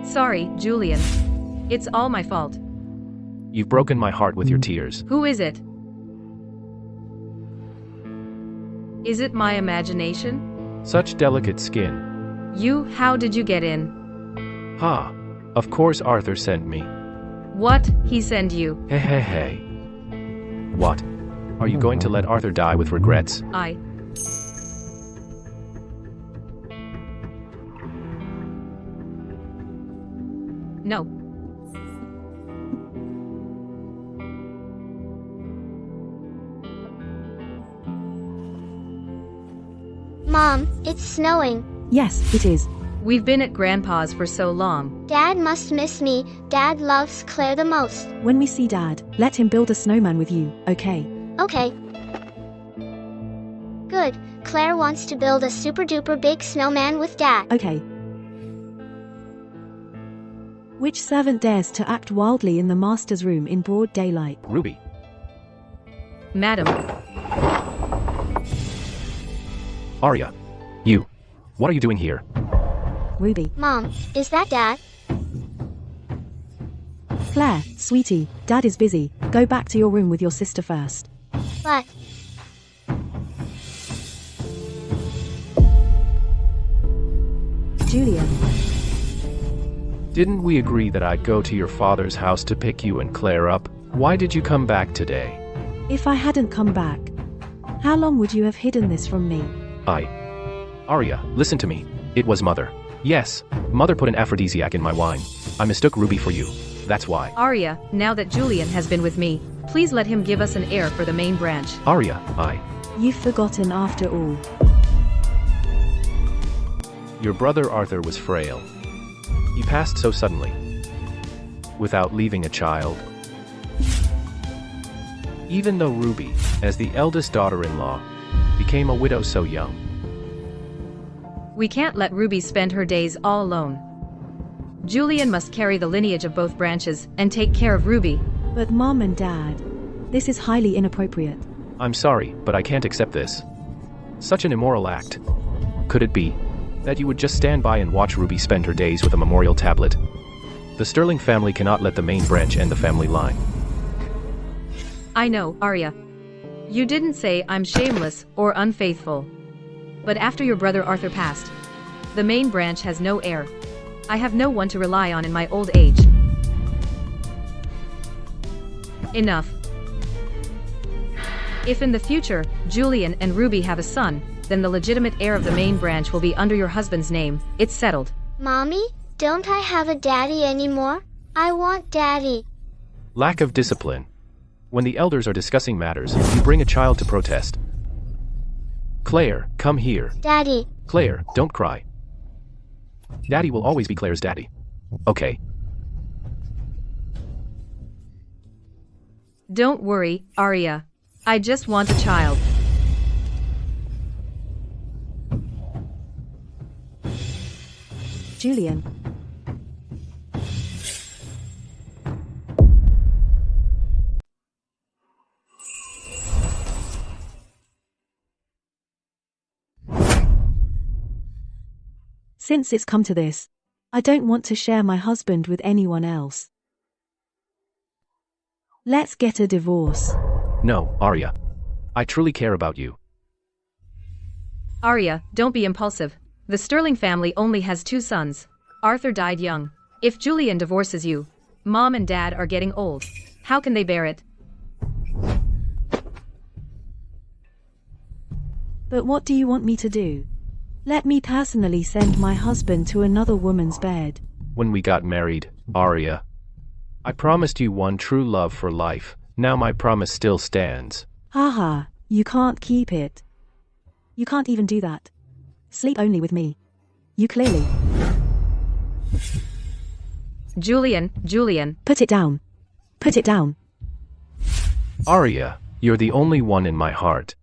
Sorry, Julian. It's all my fault. You've broken my heart with your tears. Who is it? Is it my imagination? Such delicate skin. How did you get in? Ha! Of course Arthur sent me. What, he sent you? Hey. What? Are you going to let Arthur die with regrets? No. Mom, it's snowing. Yes, it is. We've been at Grandpa's for so long. Dad must miss me. Dad loves Claire the most. When we see Dad, let him build a snowman with you, okay? Okay. Good. Claire wants to build a super duper big snowman with Dad. Okay. Which servant dares to act wildly in the master's room in broad daylight? Ruby. Madam. Arya. You. What are you doing here? Ruby. Mom, is that Dad? Claire, sweetie, Dad is busy. Go back to your room with your sister first. But Julian. Didn't we agree that I'd go to your father's house to pick you and Claire up? Why did you come back today? If I hadn't come back, how long would you have hidden this from me? Arya, listen to me. It was Mother. Yes, Mother put an aphrodisiac in my wine. I mistook Ruby for you. That's why. Arya, now that Julian has been with me, please let him give us an heir for the main branch. Arya, You've forgotten after all. Your brother Arthur was frail. He passed so suddenly. Without leaving a child. Even though Ruby, as the eldest daughter-in-law, became a widow so young. We can't let Ruby spend her days all alone. Julian must carry the lineage of both branches and take care of Ruby. But Mom and Dad, this is highly inappropriate. I'm sorry, but I can't accept this. Such an immoral act. Could it be that you would just stand by and watch Ruby spend her days with a memorial tablet? The Sterling family cannot let the main branch end the family line. I know, Arya. You didn't say I'm shameless or unfaithful. But after your brother Arthur passed, the main branch has no heir. I have no one to rely on in my old age. Enough. If in the future, Julian and Ruby have a son, then the legitimate heir of the main branch will be under your husband's name. It's settled. Mommy, don't I have a daddy anymore? I want daddy. Lack of discipline. When the elders are discussing matters, you bring a child to protest. Claire, come here. Daddy. Claire, don't cry. Daddy will always be Claire's daddy. Okay. Don't worry, Arya. I just want a child. Julian. Since it's come to this, I don't want to share my husband with anyone else. Let's get a divorce. No, Arya. I truly care about you. Arya, don't be impulsive. The Sterling family only has 2 sons. Arthur died young. If Julian divorces you, Mom and Dad are getting old. How can they bear it? But what do you want me to do? Let me personally send my husband to another woman's bed. When we got married, Arya, I promised you one true love for life. Now my promise still stands. Haha, you can't keep it. You can't even do that. Sleep only with me. You clearly. Julian. Put it down. Put it down. Arya, you're the only one in my heart.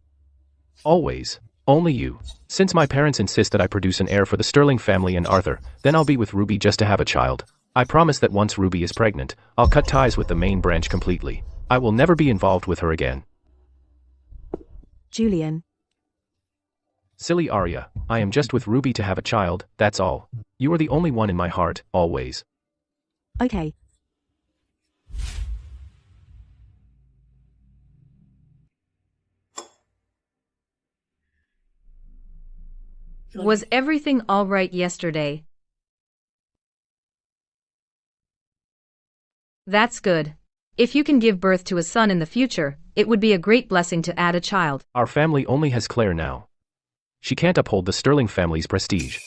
Always. Only you. Since my parents insist that I produce an heir for the Sterling family and Arthur, then I'll be with Ruby just to have a child. I promise that once Ruby is pregnant, I'll cut ties with the main branch completely. I will never be involved with her again. Julian. Silly Arya, I am just with Ruby to have a child, that's all. You are the only one in my heart, always. Okay. Was everything all right yesterday? That's good. If you can give birth to a son in the future, it would be a great blessing to add a child. Our family only has Claire now. She can't uphold the Sterling family's prestige.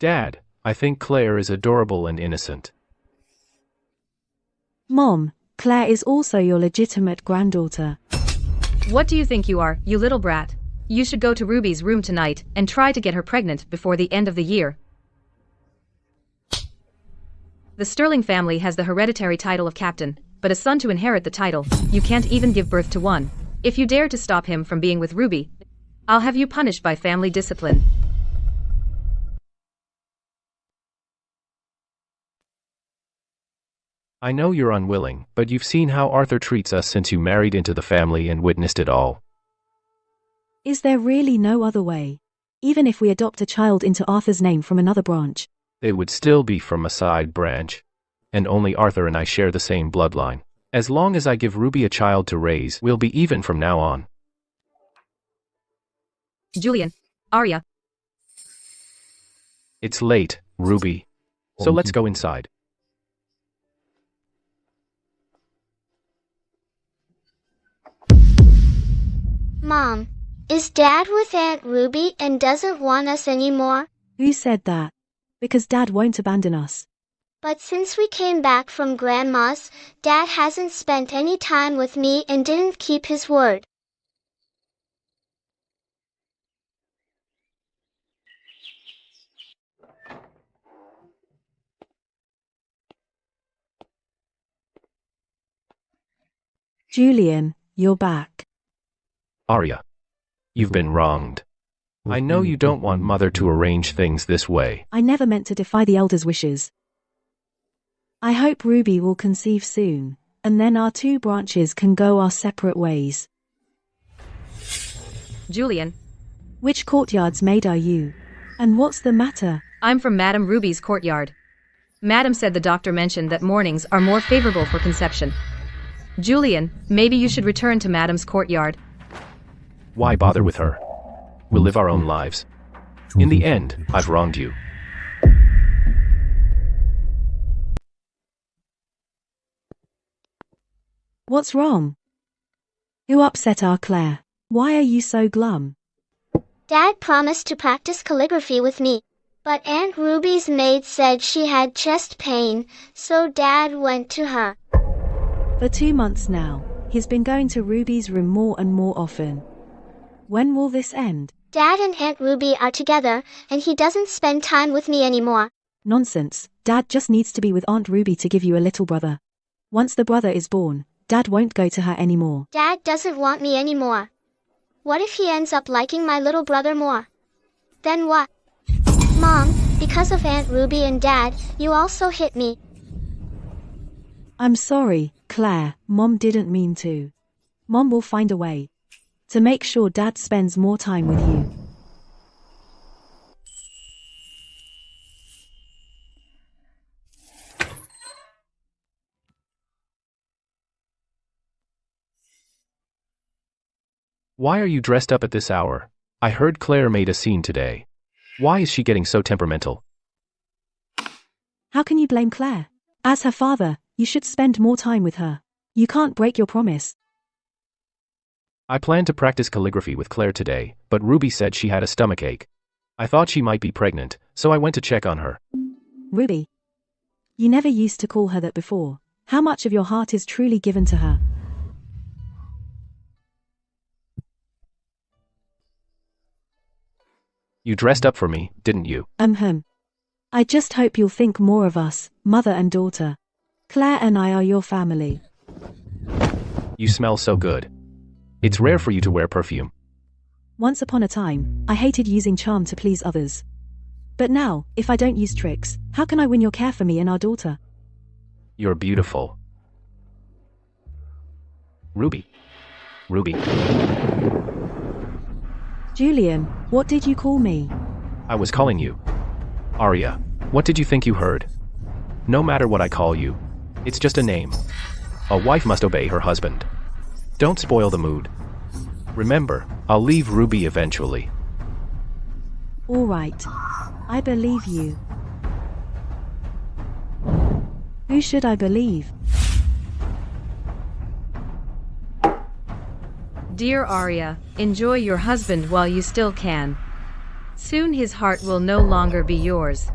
Dad, I think Claire is adorable and innocent. Mom, Claire is also your legitimate granddaughter. What do you think you are, you little brat? You should go to Ruby's room tonight and try to get her pregnant before the end of the year. The Sterling family has the hereditary title of captain, but a son to inherit the title, you can't even give birth to one. If you dare to stop him from being with Ruby, I'll have you punished by family discipline. I know you're unwilling, but you've seen how Arthur treats us since you married into the family and witnessed it all. Is there really no other way? Even if we adopt a child into Arthur's name from another branch? It would still be from a side branch. And only Arthur and I share the same bloodline. As long as I give Ruby a child to raise, we'll be even from now on. Julian. Arya. It's late, Ruby. So let's go inside. Mom, is Dad with Aunt Ruby and doesn't want us anymore? Who said that? Because Dad won't abandon us. But since we came back from Grandma's, Dad hasn't spent any time with me and didn't keep his word. Julian, you're back. Arya. You've been wronged. I know you don't want Mother to arrange things this way. I never meant to defy the elders' wishes. I hope Ruby will conceive soon, and then our two branches can go our separate ways. Julian. Which courtyard's maid are you? And what's the matter? I'm from Madame Ruby's courtyard. Madame said the doctor mentioned that mornings are more favorable for conception. Julian, maybe you should return to Madame's courtyard. Why bother with her? We'll live our own lives. In the end, I've wronged you. What's wrong? Who upset our Claire? Why are you so glum? Dad promised to practice calligraphy with me, but Aunt Ruby's maid said she had chest pain, so Dad went to her. For 2 months now, he's been going to Ruby's room more and more often. When will this end? Dad and Aunt Ruby are together, and he doesn't spend time with me anymore. Nonsense. Dad just needs to be with Aunt Ruby to give you a little brother. Once the brother is born, Dad won't go to her anymore. Dad doesn't want me anymore. What if he ends up liking my little brother more? Then what? Mom, because of Aunt Ruby and Dad, you also hit me. I'm sorry, Claire. Mom didn't mean to. Mom will find a way to make sure Dad spends more time with you. Why are you dressed up at this hour? I heard Claire made a scene today. Why is she getting so temperamental? How can you blame Claire? As her father, you should spend more time with her. You can't break your promise. I planned to practice calligraphy with Claire today, but Ruby said she had a stomachache. I thought she might be pregnant, so I went to check on her. Ruby. You never used to call her that before. How much of your heart is truly given to her? You dressed up for me, didn't you? I just hope you'll think more of us, mother and daughter. Claire and I are your family. You smell so good. It's rare for you to wear perfume. Once upon a time, I hated using charm to please others. But now, if I don't use tricks, how can I win your care for me and our daughter? You're beautiful. Ruby. Julian, what did you call me? I was calling you. Arya, what did you think you heard? No matter what I call you. It's just a name. A wife must obey her husband. Don't spoil the mood. Remember, I'll leave Ruby eventually. All right. I believe you. Who should I believe? Dear Arya, enjoy your husband while you still can. Soon his heart will no longer be yours.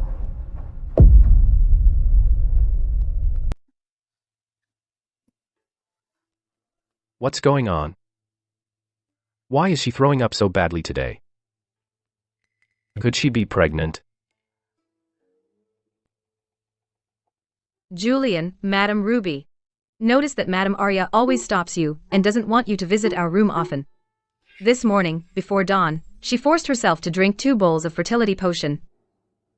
What's going on? Why is she throwing up so badly today? Could she be pregnant? Julian, Madam Ruby. Notice that Madam Arya always stops you and doesn't want you to visit our room often. This morning, before dawn, she forced herself to drink 2 bowls of fertility potion,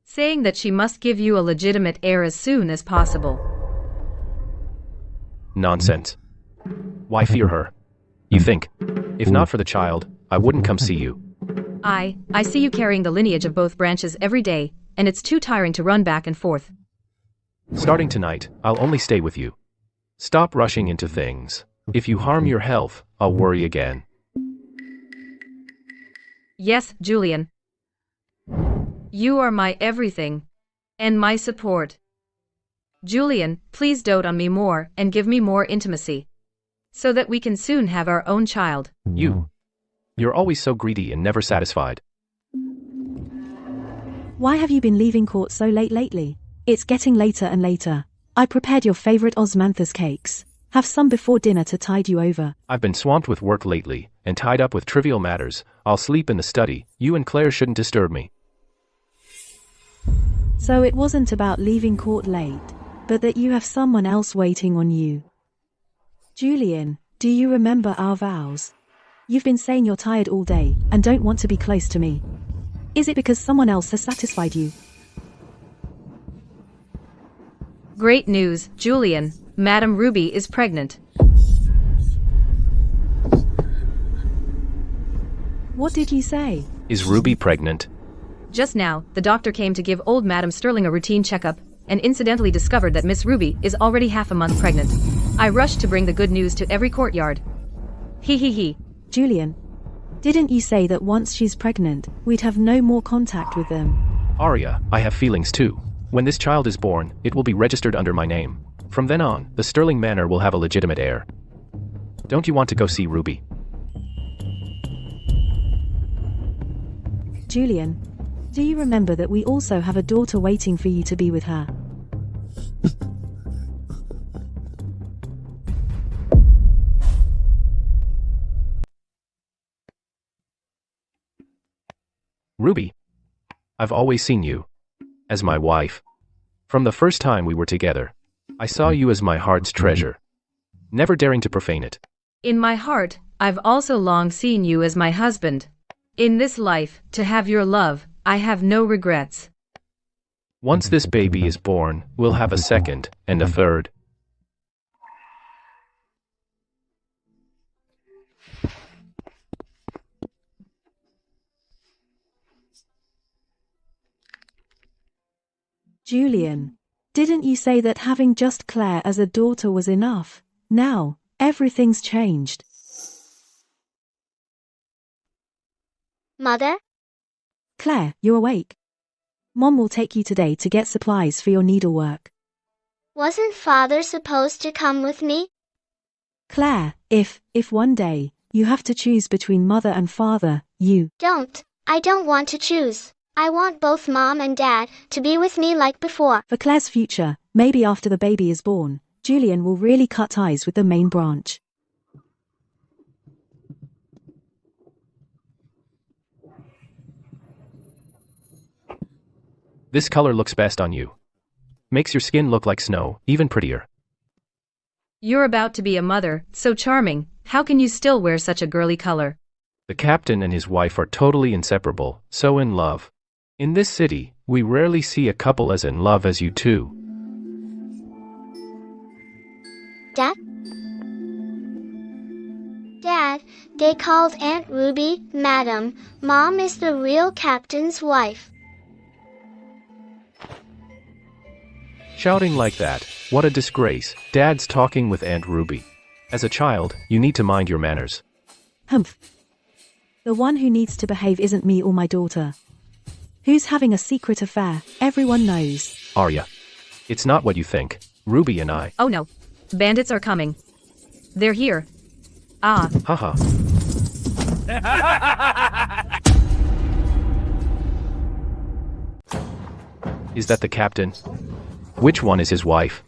saying that she must give you a legitimate heir as soon as possible. Nonsense. Why fear her? You think, if not for the child, I wouldn't come see you. I see you carrying the lineage of both branches every day, and it's too tiring to run back and forth. Starting tonight, I'll only stay with you. Stop rushing into things. If you harm your health, I'll worry again. Yes, Julian. You are my everything. And my support. Julian, please dote on me more and give me more intimacy, so that we can soon have our own child. You're always so greedy and never satisfied. Why have you been leaving court so late lately? It's getting later and later. I prepared your favorite osmanthus cakes. Have some before dinner to tide you over. I've been swamped with work lately, and tied up with trivial matters. I'll sleep in the study. You and Claire shouldn't disturb me. So it wasn't about leaving court late, but that you have someone else waiting on you. Julian, do you remember our vows? You've been saying you're tired all day and don't want to be close to me. Is it because someone else has satisfied you? Great news, Julian. Madam Ruby is pregnant. What did you say? Is Ruby pregnant? Just now, the doctor came to give old Madam Sterling a routine checkup, and incidentally discovered that Miss Ruby is already half a month pregnant. I rushed to bring the good news to every courtyard. He. Julian, didn't you say that once she's pregnant, we'd have no more contact with them? Arya, I have feelings too. When this child is born, it will be registered under my name. From then on, the Sterling Manor will have a legitimate heir. Don't you want to go see Ruby? Julian, do you remember that we also have a daughter waiting for you to be with her? Ruby, I've always seen you as my wife. From the first time we were together, I saw you as my heart's treasure, never daring to profane it. In my heart, I've also long seen you as my husband. In this life, to have your love, I have no regrets. Once this baby is born, we'll have a second and a third. Julian, didn't you say that having just Claire as a daughter was enough? Now, everything's changed. Mother? Claire, you're awake. Mom will take you today to get supplies for your needlework. Wasn't Father supposed to come with me? Claire, if one day, you have to choose between mother and father, I don't want to choose. I want both Mom and Dad to be with me like before. For Claire's future, maybe after the baby is born, Julian will really cut ties with the main branch. This color looks best on you. Makes your skin look like snow, even prettier. You're about to be a mother, so charming. How can you still wear such a girly color? The captain and his wife are totally inseparable, so in love. In this city, we rarely see a couple as in love as you two. Dad? Dad, they called Aunt Ruby, Madam. Mom is the real captain's wife. Shouting like that, what a disgrace. Dad's talking with Aunt Ruby. As a child, you need to mind your manners. Humph. The one who needs to behave isn't me or my daughter. Who's having a secret affair? Everyone knows. Arya. It's not what you think. Ruby and I. Oh no. Bandits are coming. They're here. Ah. Haha. Is that the captain? Which one is his wife?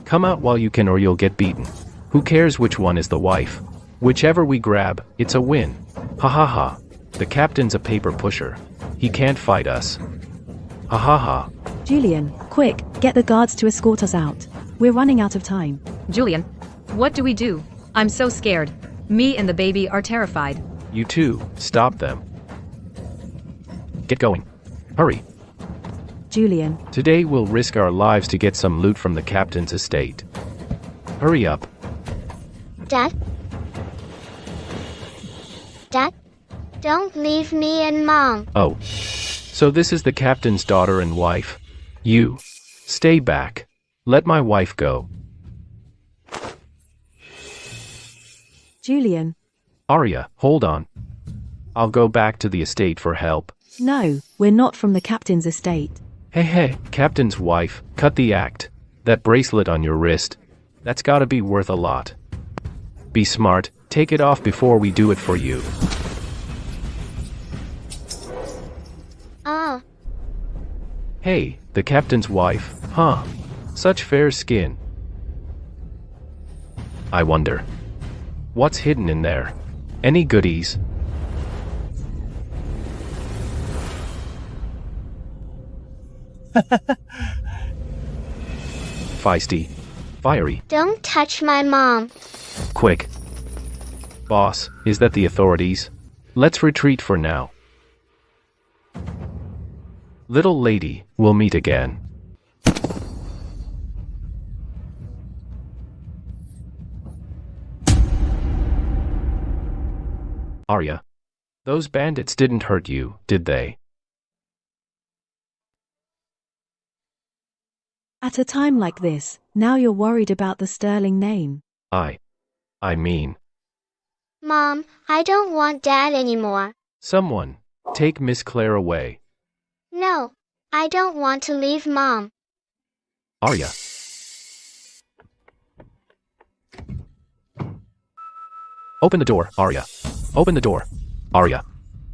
Come out while you can or you'll get beaten. Who cares which one is the wife? Whichever we grab, it's a win. Ha ha ha. The captain's a paper pusher. He can't fight us. Ha ha ha. Julian, quick, get the guards to escort us out. We're running out of time. Julian, what do we do? I'm so scared. Me and the baby are terrified. You two, stop them. Get going. Hurry. Julian, Today we'll risk our lives to get some loot from the captain's estate. Hurry up. Dad? Dad? Don't leave me and Mom. Oh. So this is the captain's daughter and wife? You. Stay back. Let my wife go. Julian, Arya, hold on. I'll go back to the estate for help. no, we're not from the captain's estate. Hey, captain's wife, cut the act. That bracelet on your wrist. That's gotta be worth a lot. Be smart, take it off before we do it for you. Oh, Hey, the captain's wife, huh? Such fair skin. I wonder. What's hidden in there? Any goodies? Feisty. Fiery. don't touch my mom. Quick. Boss, is that the authorities? Let's retreat for now. Little lady, we'll meet again. Arya. Those bandits didn't hurt you, did they? At a time like this, now you're worried about the sterling name. I mean, Mom, I don't want Dad anymore. someone, take Miss Claire away. No, I don't want to leave Mom. Arya. Open the door, Arya. Open the door. Arya.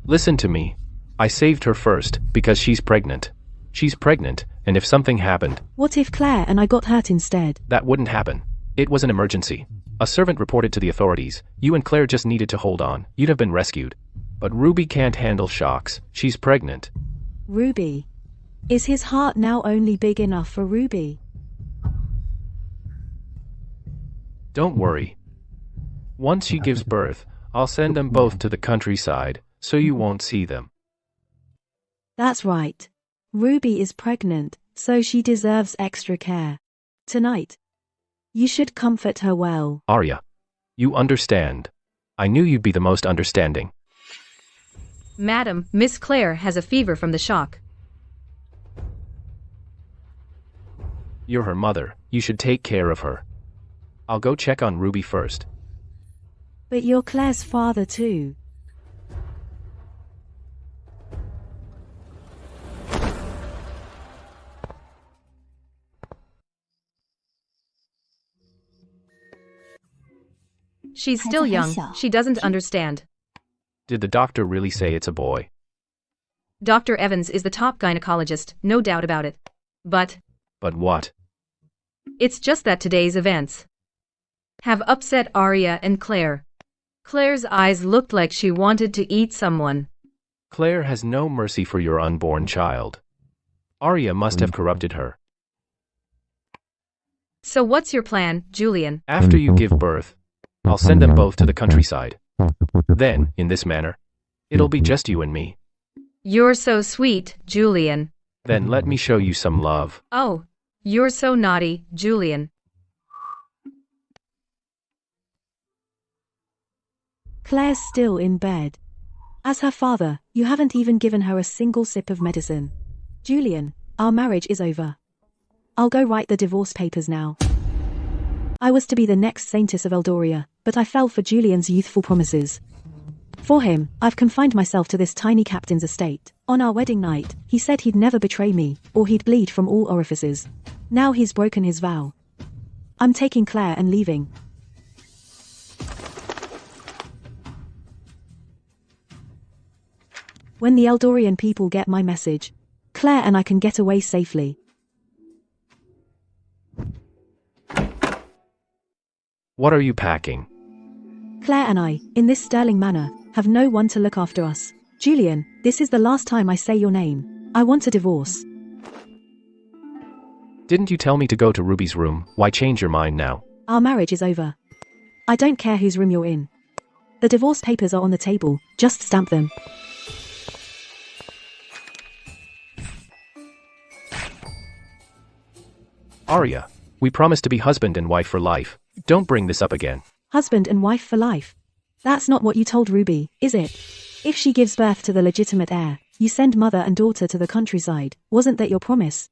Listen to me. I saved her first, because she's pregnant. She's pregnant, and if something happened, What if Claire and I got hurt instead? that wouldn't happen. It was an emergency. A servant reported to the authorities. You and Claire just needed to hold on. You'd have been rescued. But Ruby can't handle shocks. She's pregnant. Ruby. Is his heart now only big enough for Ruby? Don't worry. Once she gives birth, I'll send them both to the countryside, so you won't see them. That's right. Ruby is pregnant, so she deserves extra care. Tonight. You should comfort her well. Arya. You understand. I knew you'd be the most understanding. Madam, Miss Claire has a fever from the shock. You're her mother. You should take care of her. I'll go check on Ruby first. But you're Claire's father too. She's still young, she doesn't understand. Did the doctor really say it's a boy? Dr. Evans is the top gynecologist, no doubt about it. But But what? it's just that today's events have upset Arya and Claire. Claire's eyes looked like she wanted to eat someone. Claire has no mercy for your unborn child. Arya must have corrupted her. So what's your plan, Julian? After you give birth, I'll send them both to the countryside. Then, in this manner, it'll be just you and me. You're so sweet, Julian. Then let me show you some love. Oh, you're so naughty, Julian. Claire's still in bed. As her father, you haven't even given her a single sip of medicine. Julian, our marriage is over. I'll go write the divorce papers now. I was to be the next saintess of Eldoria, but I fell for Julian's youthful promises. For him, I've confined myself to this tiny captain's estate. On our wedding night, he said he'd never betray me, or he'd bleed from all orifices. Now he's broken his vow. I'm taking Claire and leaving. When the Eldorian people get my message, Claire and I can get away safely. What are you packing? Claire and I, in this sterling manor, have no one to look after us. Julian, this is the last time I say your name. I want a divorce. Didn't you tell me to go to Ruby's room? Why change your mind now? Our marriage is over. I don't care whose room you're in. The divorce papers are on the table, just stamp them. Arya, we promised to be husband and wife for life. Don't bring this up again. Husband and wife for life. That's not what you told Ruby, is it? If she gives birth to the legitimate heir, you send mother and daughter to the countryside. Wasn't that your promise?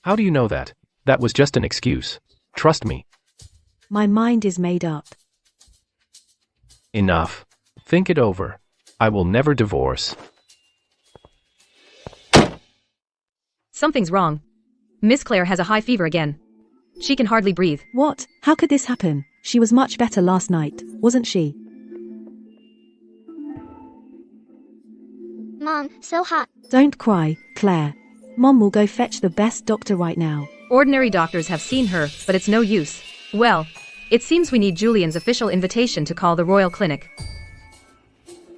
How do you know that? That was just an excuse. Trust me. My mind is made up. Enough. Think it over. I will never divorce. Something's wrong. Miss Claire has a high fever again. She can hardly breathe. What? How could this happen? She was much better last night, wasn't she? Mom, so hot. Don't cry, Claire. Mom will go fetch the best doctor right now. Ordinary doctors have seen her, but it's no use. Well, it seems we need Julian's official invitation to call the Royal Clinic.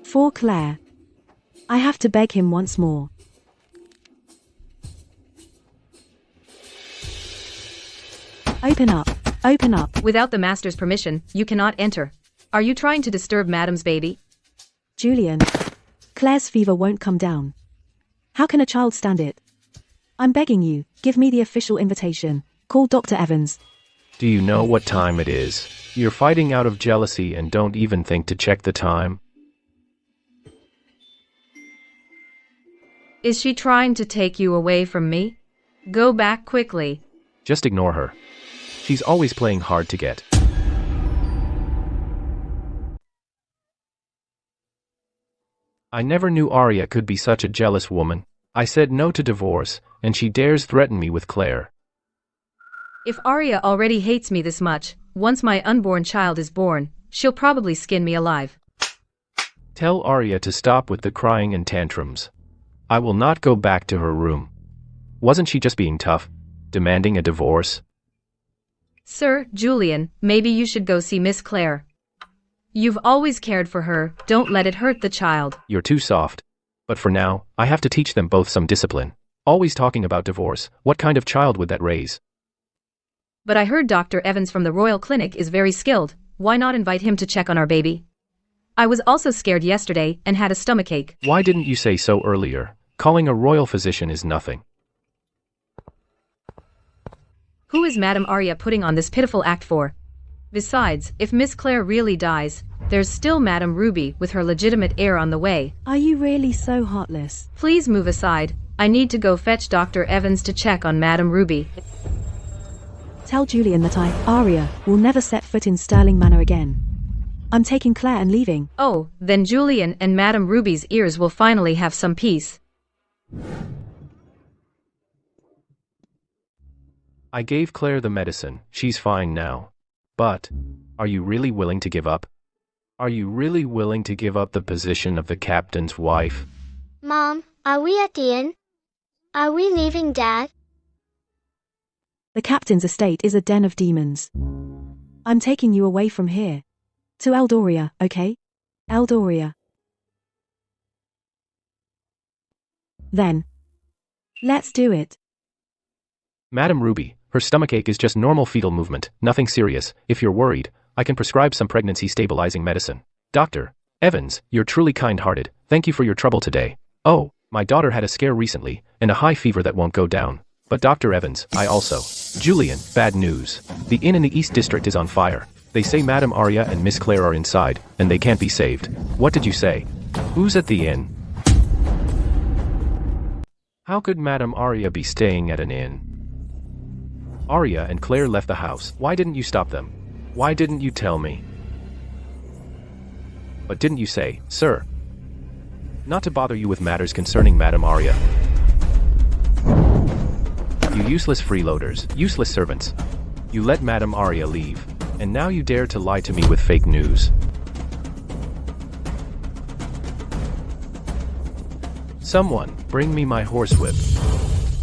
For Claire. I have to beg him once more. Open up. Open up. Without the master's permission, you cannot enter. Are you trying to disturb Madam's baby? Julian. Claire's fever won't come down. How can a child stand it? I'm begging you, give me the official invitation. Call Dr. Evans. Do you know what time it is? You're fighting out of jealousy and don't even think to check the time. Is she trying to take you away from me? Go back quickly. Just ignore her. She's always playing hard to get. I never knew Arya could be such a jealous woman. I said no to divorce, and she dares threaten me with Claire. If Arya already hates me this much, once my unborn child is born, she'll probably skin me alive. Tell Arya to stop with the crying and tantrums. I will not go back to her room. Wasn't she just being tough, demanding a divorce? Sir Julian, maybe you should go see Miss Claire. You've always cared for her, don't let it hurt the child. You're too soft. But for now, I have to teach them both some discipline. Always talking about divorce, what kind of child would that raise? But I heard Dr. Evans from the Royal Clinic is very skilled, why not invite him to check on our baby? I was also scared yesterday and had a stomachache. Why didn't you say so earlier? Calling a royal physician is nothing. Who is Madame Arya putting on this pitiful act for? Besides, if Miss Claire really dies, there's still Madame Ruby with her legitimate heir on the way. Are you really so heartless? Please move aside. I need to go fetch Dr. Evans to check on Madame Ruby. Tell Julian that Arya, will never set foot in Sterling Manor again. I'm taking Claire and leaving. Oh, then Julian and Madame Ruby's ears will finally have some peace. I gave Claire the medicine, she's fine now. But, are you really willing to give up? Are you really willing to give up the position of the captain's wife? Mom, are we at the inn? Are we leaving Dad? The captain's estate is a den of demons. I'm taking you away from here. To Eldoria, okay? Eldoria. Then. Let's do it. Madame Ruby, her stomachache is just normal fetal movement, nothing serious. If you're worried, I can prescribe some pregnancy-stabilizing medicine. Dr. Evans, you're truly kind-hearted. Thank you for your trouble today. Oh, my daughter had a scare recently, and a high fever that won't go down. But Dr. Evans, I also. Julian, bad news. The inn in the East District is on fire. They say Madame Arya and Miss Claire are inside, and they can't be saved. What did you say? Who's at the inn? How could Madame Arya be staying at an inn? Arya and Claire left the house. Why didn't you stop them? Why didn't you tell me? But didn't you say, sir? Not to bother you with matters concerning Madame Arya. You useless freeloaders, useless servants. You let Madame Arya leave, and now you dare to lie to me with fake news. Someone, bring me my horsewhip.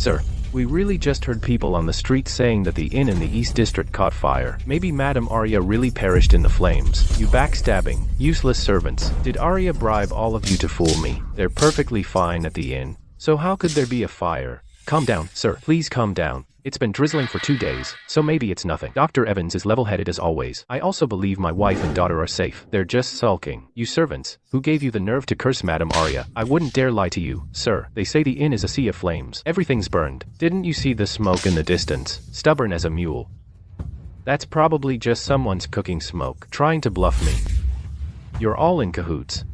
Sir, we really just heard people on the street saying that the inn in the East District caught fire. Maybe Madame Arya really perished in the flames. You backstabbing, useless servants. Did Arya bribe all of you to fool me? They're perfectly fine at the inn. So how could there be a fire? Calm down, sir. Please calm down. It's been drizzling for 2 days, so maybe it's nothing. Dr. Evans is level-headed as always. I also believe my wife and daughter are safe. They're just sulking. You servants, who gave you the nerve to curse Madame Arya? I wouldn't dare lie to you, sir. They say the inn is a sea of flames. Everything's burned. Didn't you see the smoke in the distance? Stubborn as a mule. That's probably just someone's cooking smoke, trying to bluff me. You're all in cahoots.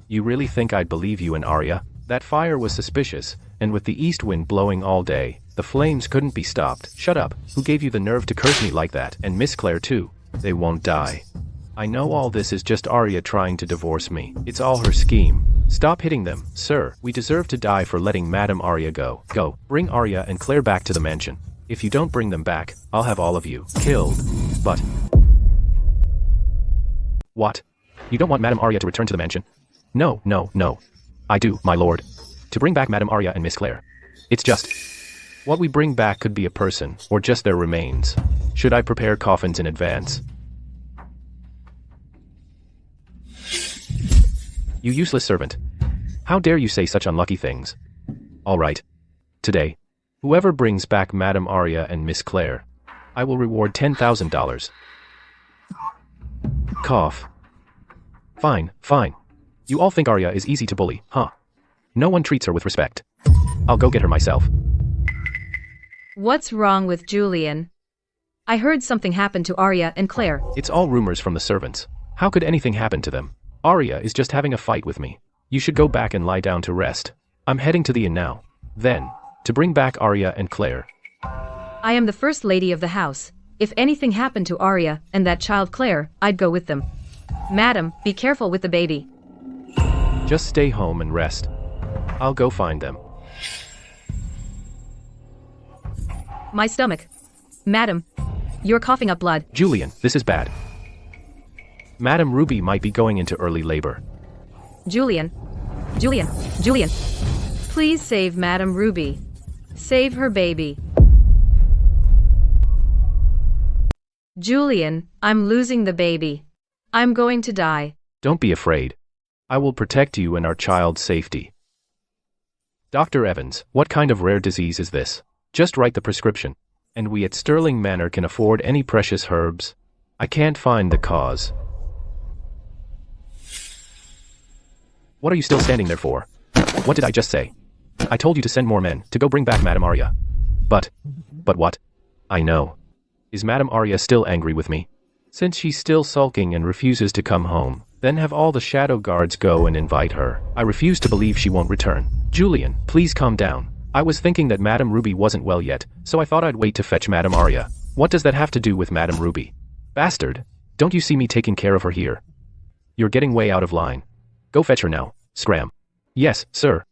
You really think I'd believe you and Arya? That fire was suspicious, and with the east wind blowing all day, the flames couldn't be stopped. Shut up. Who gave you the nerve to curse me like that? And Miss Claire too. They won't die. I know all this is just Arya trying to divorce me. It's all her scheme. Stop hitting them, sir. We deserve to die for letting Madame Arya go. Go. Bring Arya and Claire back to the mansion. If you don't bring them back, I'll have all of you killed. But... What? You don't want Madame Arya to return to the mansion? No, no, no. I do, my lord. To bring back Madame Arya and Miss Claire. It's just... What we bring back could be a person, or just their remains. Should I prepare coffins in advance? You useless servant. How dare you say such unlucky things? All right. Today, whoever brings back Madame Arya and Miss Claire, I will reward $10,000. Cough. Fine, fine. You all think Arya is easy to bully, huh? No one treats her with respect. I'll go get her myself. What's wrong with Julian? I heard something happened to Arya and Claire. It's all rumors from the servants. How could anything happen to them? Arya is just having a fight with me. You should go back and lie down to rest. I'm heading to the inn now. Then, to bring back Arya and Claire. I am the first lady of the house. If anything happened to Arya and that child Claire, I'd go with them. Madam, be careful with the baby. Just stay home and rest. I'll go find them. My stomach. Madam, you're coughing up blood. Julian, this is bad. Madame Ruby might be going into early labor. Julian. Julian. Julian. Please save Madame Ruby. Save her baby. Julian, I'm losing the baby. I'm going to die. Don't be afraid. I will protect you and our child's safety. Dr. Evans, what kind of rare disease is this? Just write the prescription. And we at Sterling Manor can afford any precious herbs. I can't find the cause. What are you still standing there for? What did I just say? I told you to send more men, to go bring back Madame Arya. But what? I know. Is Madame Arya still angry with me? Since she's still sulking and refuses to come home, then have all the shadow guards go and invite her. I refuse to believe she won't return. Julian, please calm down. I was thinking that Madame Ruby wasn't well yet, so I thought I'd wait to fetch Madame Arya. What does that have to do with Madame Ruby? Bastard! Don't you see me taking care of her here? You're getting way out of line. Go fetch her now. Scram. Yes, sir.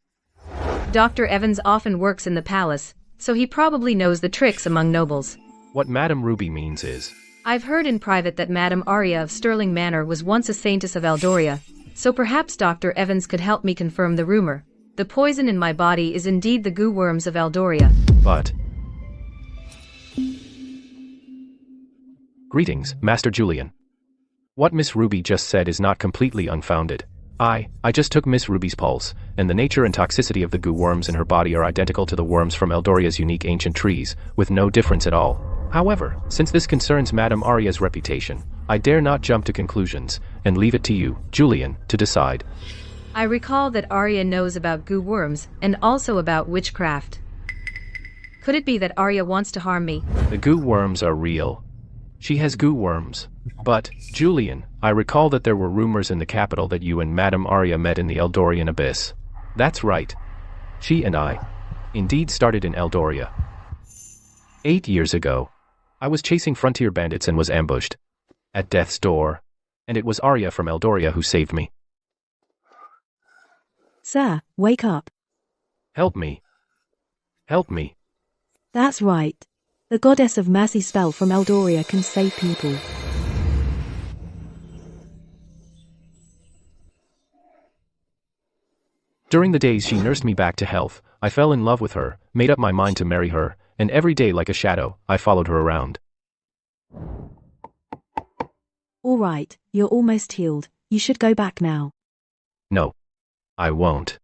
Dr. Evans often works in the palace, so he probably knows the tricks among nobles. What Madame Ruby means is... I've heard in private that Madame Arya of Sterling Manor was once a saintess of Eldoria, so perhaps Dr. Evans could help me confirm the rumor. The poison in my body is indeed the goo worms of Eldoria. But... Greetings, Master Julian. What Miss Ruby just said is not completely unfounded. I just took Miss Ruby's pulse, and the nature and toxicity of the goo worms in her body are identical to the worms from Eldoria's unique ancient trees, with no difference at all. However, since this concerns Madame Arya's reputation, I dare not jump to conclusions, and leave it to you, Julian, to decide. I recall that Arya knows about goo worms, and also about witchcraft. Could it be that Arya wants to harm me? The goo worms are real. She has goo worms. But, Julian, I recall that there were rumors in the capital that you and Madame Arya met in the Eldorian abyss. That's right. She and I, indeed started in Eldoria. 8 years ago, I was chasing frontier bandits and was ambushed. At death's door. And it was Arya from Eldoria who saved me. Sir, wake up. Help me. Help me. That's right. The goddess of mercy spell from Eldoria can save people. During the days she nursed me back to health, I fell in love with her, made up my mind to marry her, and every day like a shadow, I followed her around. All right, you're almost healed. You should go back now. No. I won't.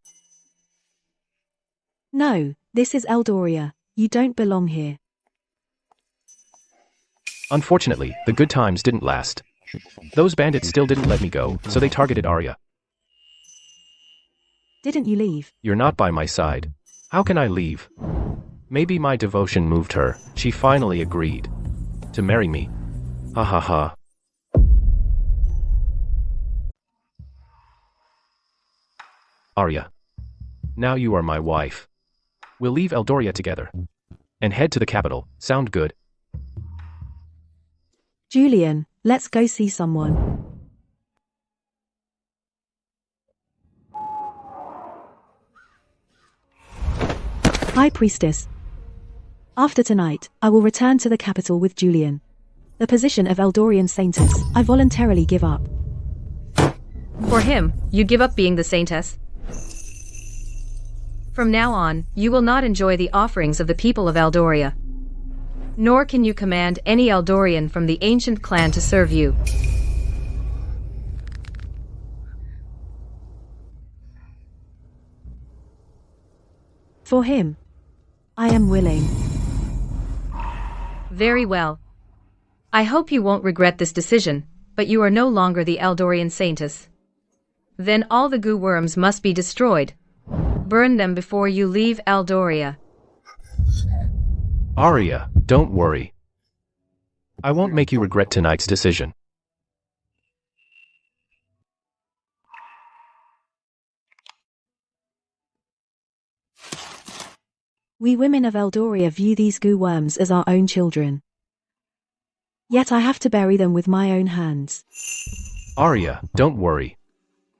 No, this is Eldoria. You don't belong here. Unfortunately, the good times didn't last. Those bandits still didn't let me go, so they targeted Arya. Didn't you leave? You're not by my side. How can I leave? Maybe my devotion moved her. She finally agreed to marry me. Ha ha ha. Arya. Now you are my wife. We'll leave Eldoria together. And head to the capital. Sound good? Julian, let's go see someone. High Priestess. After tonight, I will return to the capital with Julian. The position of Eldorian Saintess, I voluntarily give up. For him, you'd give up being the Saintess? From now on, you will not enjoy the offerings of the people of Eldoria. Nor can you command any Eldorian from the ancient clan to serve you. For him, I am willing. Very well. I hope you won't regret this decision, but you are no longer the Eldorian Saintess. Then all the goo worms must be destroyed. Burn them before you leave Eldoria. Arya, don't worry. I won't make you regret tonight's decision. We women of Eldoria view these goo worms as our own children. Yet I have to bury them with my own hands. Arya, don't worry.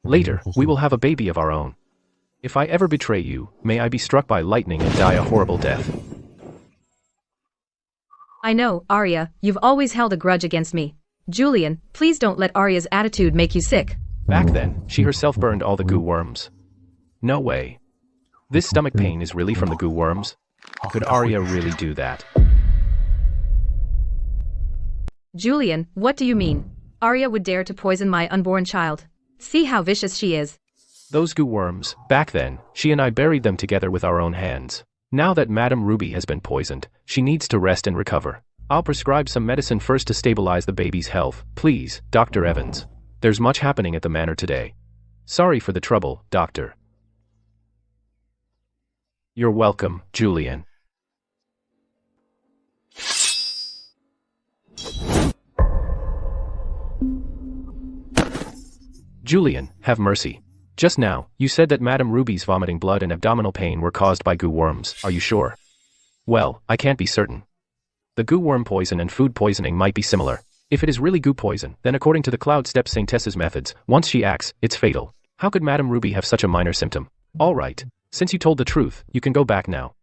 Later, we will have a baby of our own. If I ever betray you, may I be struck by lightning and die a horrible death. I know, Arya, you've always held a grudge against me. Julian, please don't let Arya's attitude make you sick. Back then, she herself burned all the goo worms. No way. This stomach pain is really from the goo worms? Could Arya really do that? Julian, what do you mean? Arya would dare to poison my unborn child. See how vicious she is. Those goo worms, back then, she and I buried them together with our own hands. Now that Madame Ruby has been poisoned, she needs to rest and recover. I'll prescribe some medicine first to stabilize the baby's health, please, Dr. Evans. There's much happening at the manor today. Sorry for the trouble, Doctor. You're welcome, Julian. Julian, have mercy. Just now, you said that Madame Ruby's vomiting blood and abdominal pain were caused by goo worms, are you sure? Well, I can't be certain. The goo worm poison and food poisoning might be similar. If it is really goo poison, then according to the Cloud Step Saintess's methods, once she acts, it's fatal. How could Madame Ruby have such a minor symptom? All right, since you told the truth, you can go back now.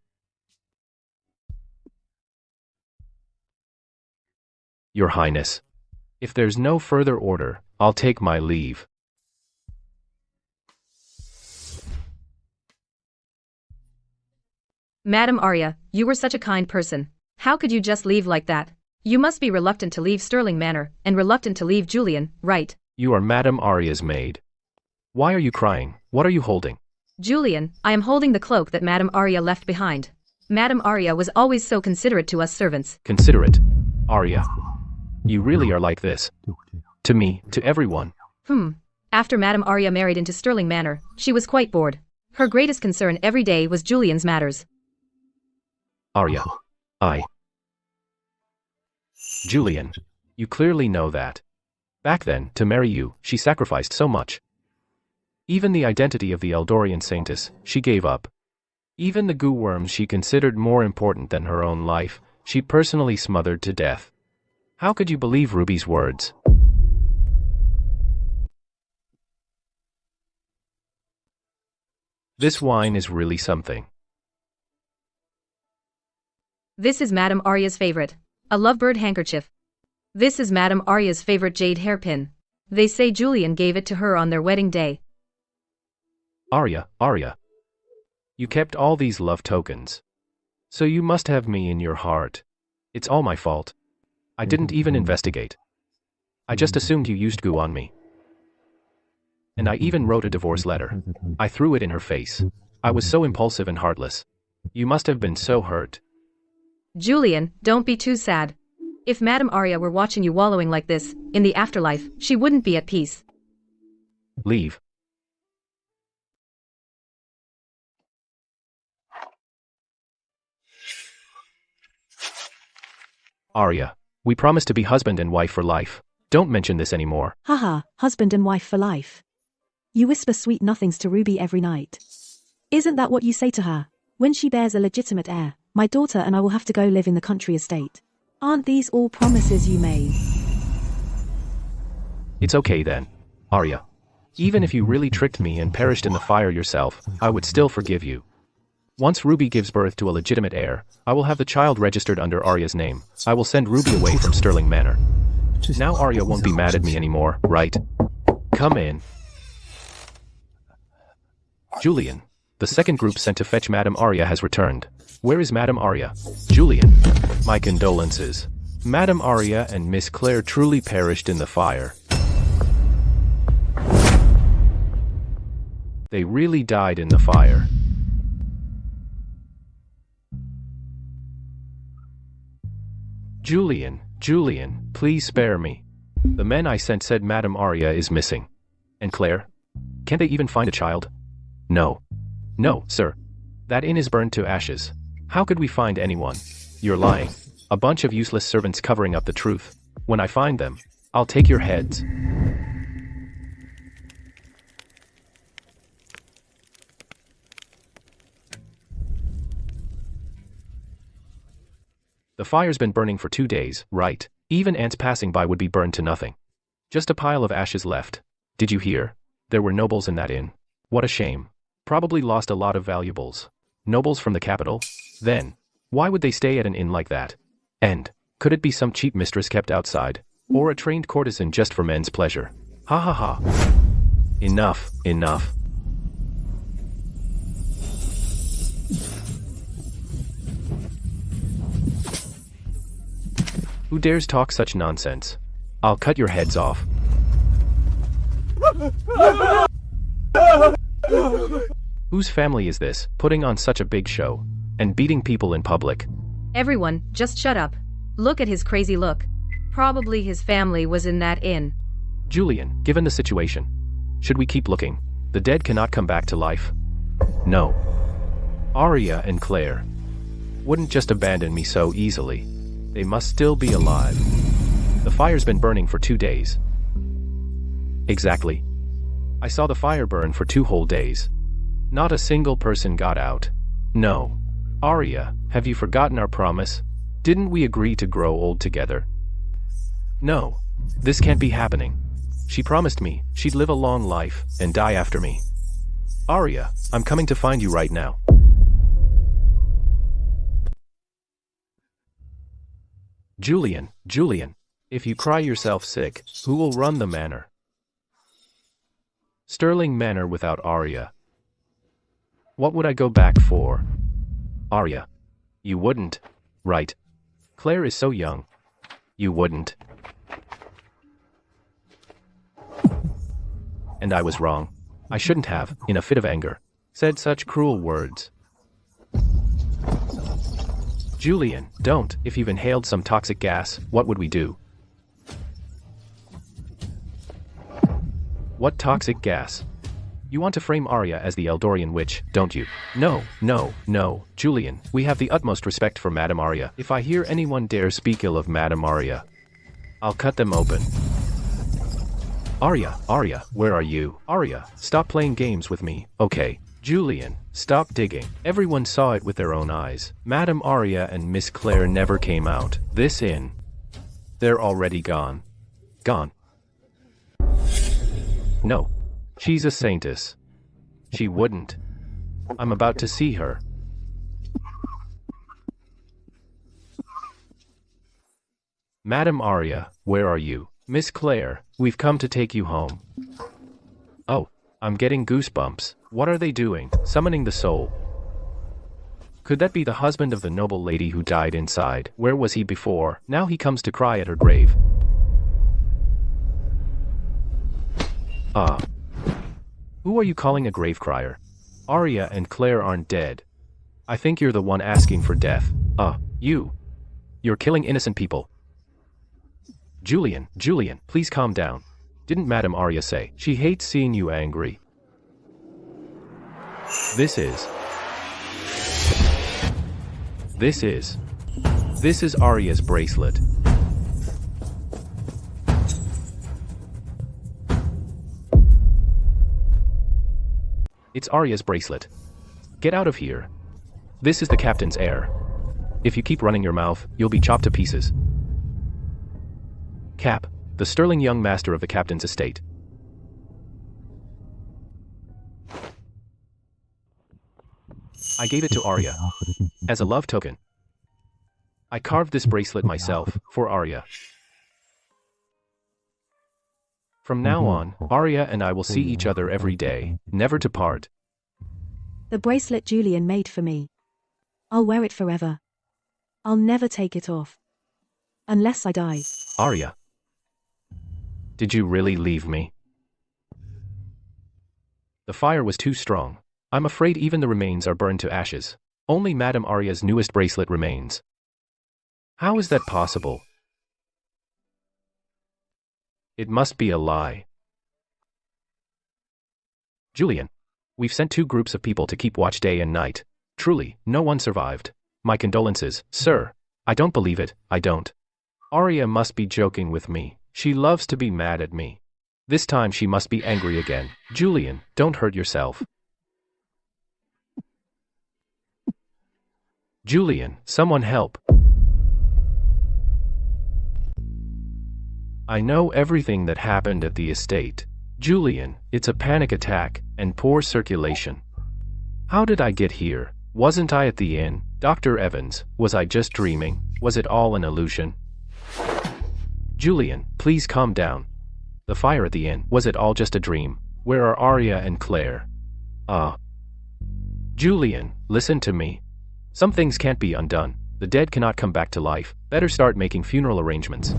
Your Highness. If there's no further order, I'll take my leave. Madam Arya, you were such a kind person. How could you just leave like that? You must be reluctant to leave Sterling Manor, and reluctant to leave Julian, right? You are Madame Arya's maid. Why are you crying? What are you holding? Julian, I am holding the cloak that Madam Arya left behind. Madam Arya was always so considerate to us servants. Considerate? Arya. You really are like this. To me, to everyone. After Madam Arya married into Sterling Manor, she was quite bored. Her greatest concern every day was Julian's matters. Arya. Julian. You clearly know that. Back then, to marry you, she sacrificed so much. Even the identity of the Eldorian Saintess, she gave up. Even the goo worms she considered more important than her own life, she personally smothered to death. How could you believe Ruby's words? This wine is really something. This is Madame Arya's favorite. A lovebird handkerchief. This is Madame Arya's favorite jade hairpin. They say Julian gave it to her on their wedding day. Arya, you kept all these love tokens. So you must have me in your heart. It's all my fault. I didn't even investigate. I just assumed you used goo on me. And I even wrote a divorce letter. I threw it in her face. I was so impulsive and heartless. You must have been so hurt. Julian, don't be too sad. If Madame Arya were watching you wallowing like this, in the afterlife, she wouldn't be at peace. Leave. Arya, we promised to be husband and wife for life. Don't mention this anymore. Haha, husband and wife for life. You whisper sweet nothings to Ruby every night. Isn't that what you say to her? When she bears a legitimate heir, my daughter and I will have to go live in the country estate. Aren't these all promises you made? It's okay then, Arya. Even if you really tricked me and perished in the fire yourself, I would still forgive you. Once Ruby gives birth to a legitimate heir, I will have the child registered under Arya's name. I will send Ruby away from Sterling Manor. Now Arya won't be mad at me anymore, right? Come in. Julian, the second group sent to fetch Madame Arya has returned. Where is Madame Arya? Julian, my condolences. Madame Arya and Miss Claire truly perished in the fire. They really died in the fire. Julian, please spare me. The men I sent said Madame Arya is missing. And Claire? Can't they even find a child? No, sir. That inn is burned to ashes. How could we find anyone? You're lying. A bunch of useless servants covering up the truth. When I find them, I'll take your heads. The fire's been burning for 2 days, right? Even ants passing by would be burned to nothing. Just a pile of ashes left. Did you hear? There were nobles in that inn. What a shame. Probably lost a lot of valuables. Nobles from the capital? Then, why would they stay at an inn like that? And, could it be some cheap mistress kept outside? Or a trained courtesan just for men's pleasure? Ha ha ha. Enough. Who dares talk such nonsense? I'll cut your heads off. Whose family is this, putting on such a big show, and beating people in public? Everyone, just shut up. Look at his crazy look. Probably his family was in that inn. Julian, given the situation, should we keep looking? The dead cannot come back to life. No. Arya and Claire wouldn't just abandon me so easily. They must still be alive. The fire's been burning for 2 days. Exactly. I saw the fire burn for 2 whole days. Not a single person got out. No. Arya, have you forgotten our promise? Didn't we agree to grow old together? No. This can't be happening. She promised me she'd live a long life and die after me. Arya, I'm coming to find you right now. Julian, if you cry yourself sick, who will run the manor? Sterling Manor without Arya. What would I go back for? Arya. You wouldn't, right? Claire is so young. You wouldn't. And I was wrong. I shouldn't have, in a fit of anger, said such cruel words. Julian, don't. If you've inhaled some toxic gas, what would we do? What toxic gas? You want to frame Arya as the Eldorian witch, don't you? No. Julian, we have the utmost respect for Madame Arya. If I hear anyone dare speak ill of Madame Arya, I'll cut them open. Arya, where are you? Arya, stop playing games with me, okay? Julian, stop digging. Everyone saw it with their own eyes. Madame Arya and Miss Claire never came out. This inn. They're already gone. Gone. No. She's a saintess. She wouldn't. I'm about to see her. Madame Arya, where are you? Miss Claire, we've come to take you home. Oh, I'm getting goosebumps. What are they doing? Summoning the soul. Could that be the husband of the noble lady who died inside? Where was he before? Now he comes to cry at her grave. Who are you calling a grave crier? Arya and Claire aren't dead. I think you're the one asking for death. You. You're killing innocent people. Julian, please calm down. Didn't Madame Arya say she hates seeing you angry? This is Arya's bracelet. It's Arya's bracelet. Get out of here. This is the captain's heir. If you keep running your mouth, you'll be chopped to pieces. Cap, the sterling young master of the captain's estate. I gave it to Arya as a love token. I carved this bracelet myself for Arya. From now on, Arya and I will see each other every day, never to part. The bracelet Julian made for me. I'll wear it forever. I'll never take it off. Unless I die. Arya. Did you really leave me? The fire was too strong. I'm afraid even the remains are burned to ashes. Only Madame Arya's newest bracelet remains. How is that possible? It must be a lie. Julian, we've sent 2 groups of people to keep watch day and night. Truly, no one survived. My condolences, sir. I don't believe it, I don't. Arya must be joking with me. She loves to be mad at me. This time she must be angry again. Julian, don't hurt yourself. Julian, someone help. I know everything that happened at the estate. Julian, it's a panic attack, and poor circulation. How did I get here? Wasn't I at the inn? Dr. Evans, was I just dreaming? Was it all an illusion? Julian, please calm down. The fire at the inn, was it all just a dream? Where are Arya and Claire? Julian, listen to me. Some things can't be undone. The dead cannot come back to life. Better start making funeral arrangements.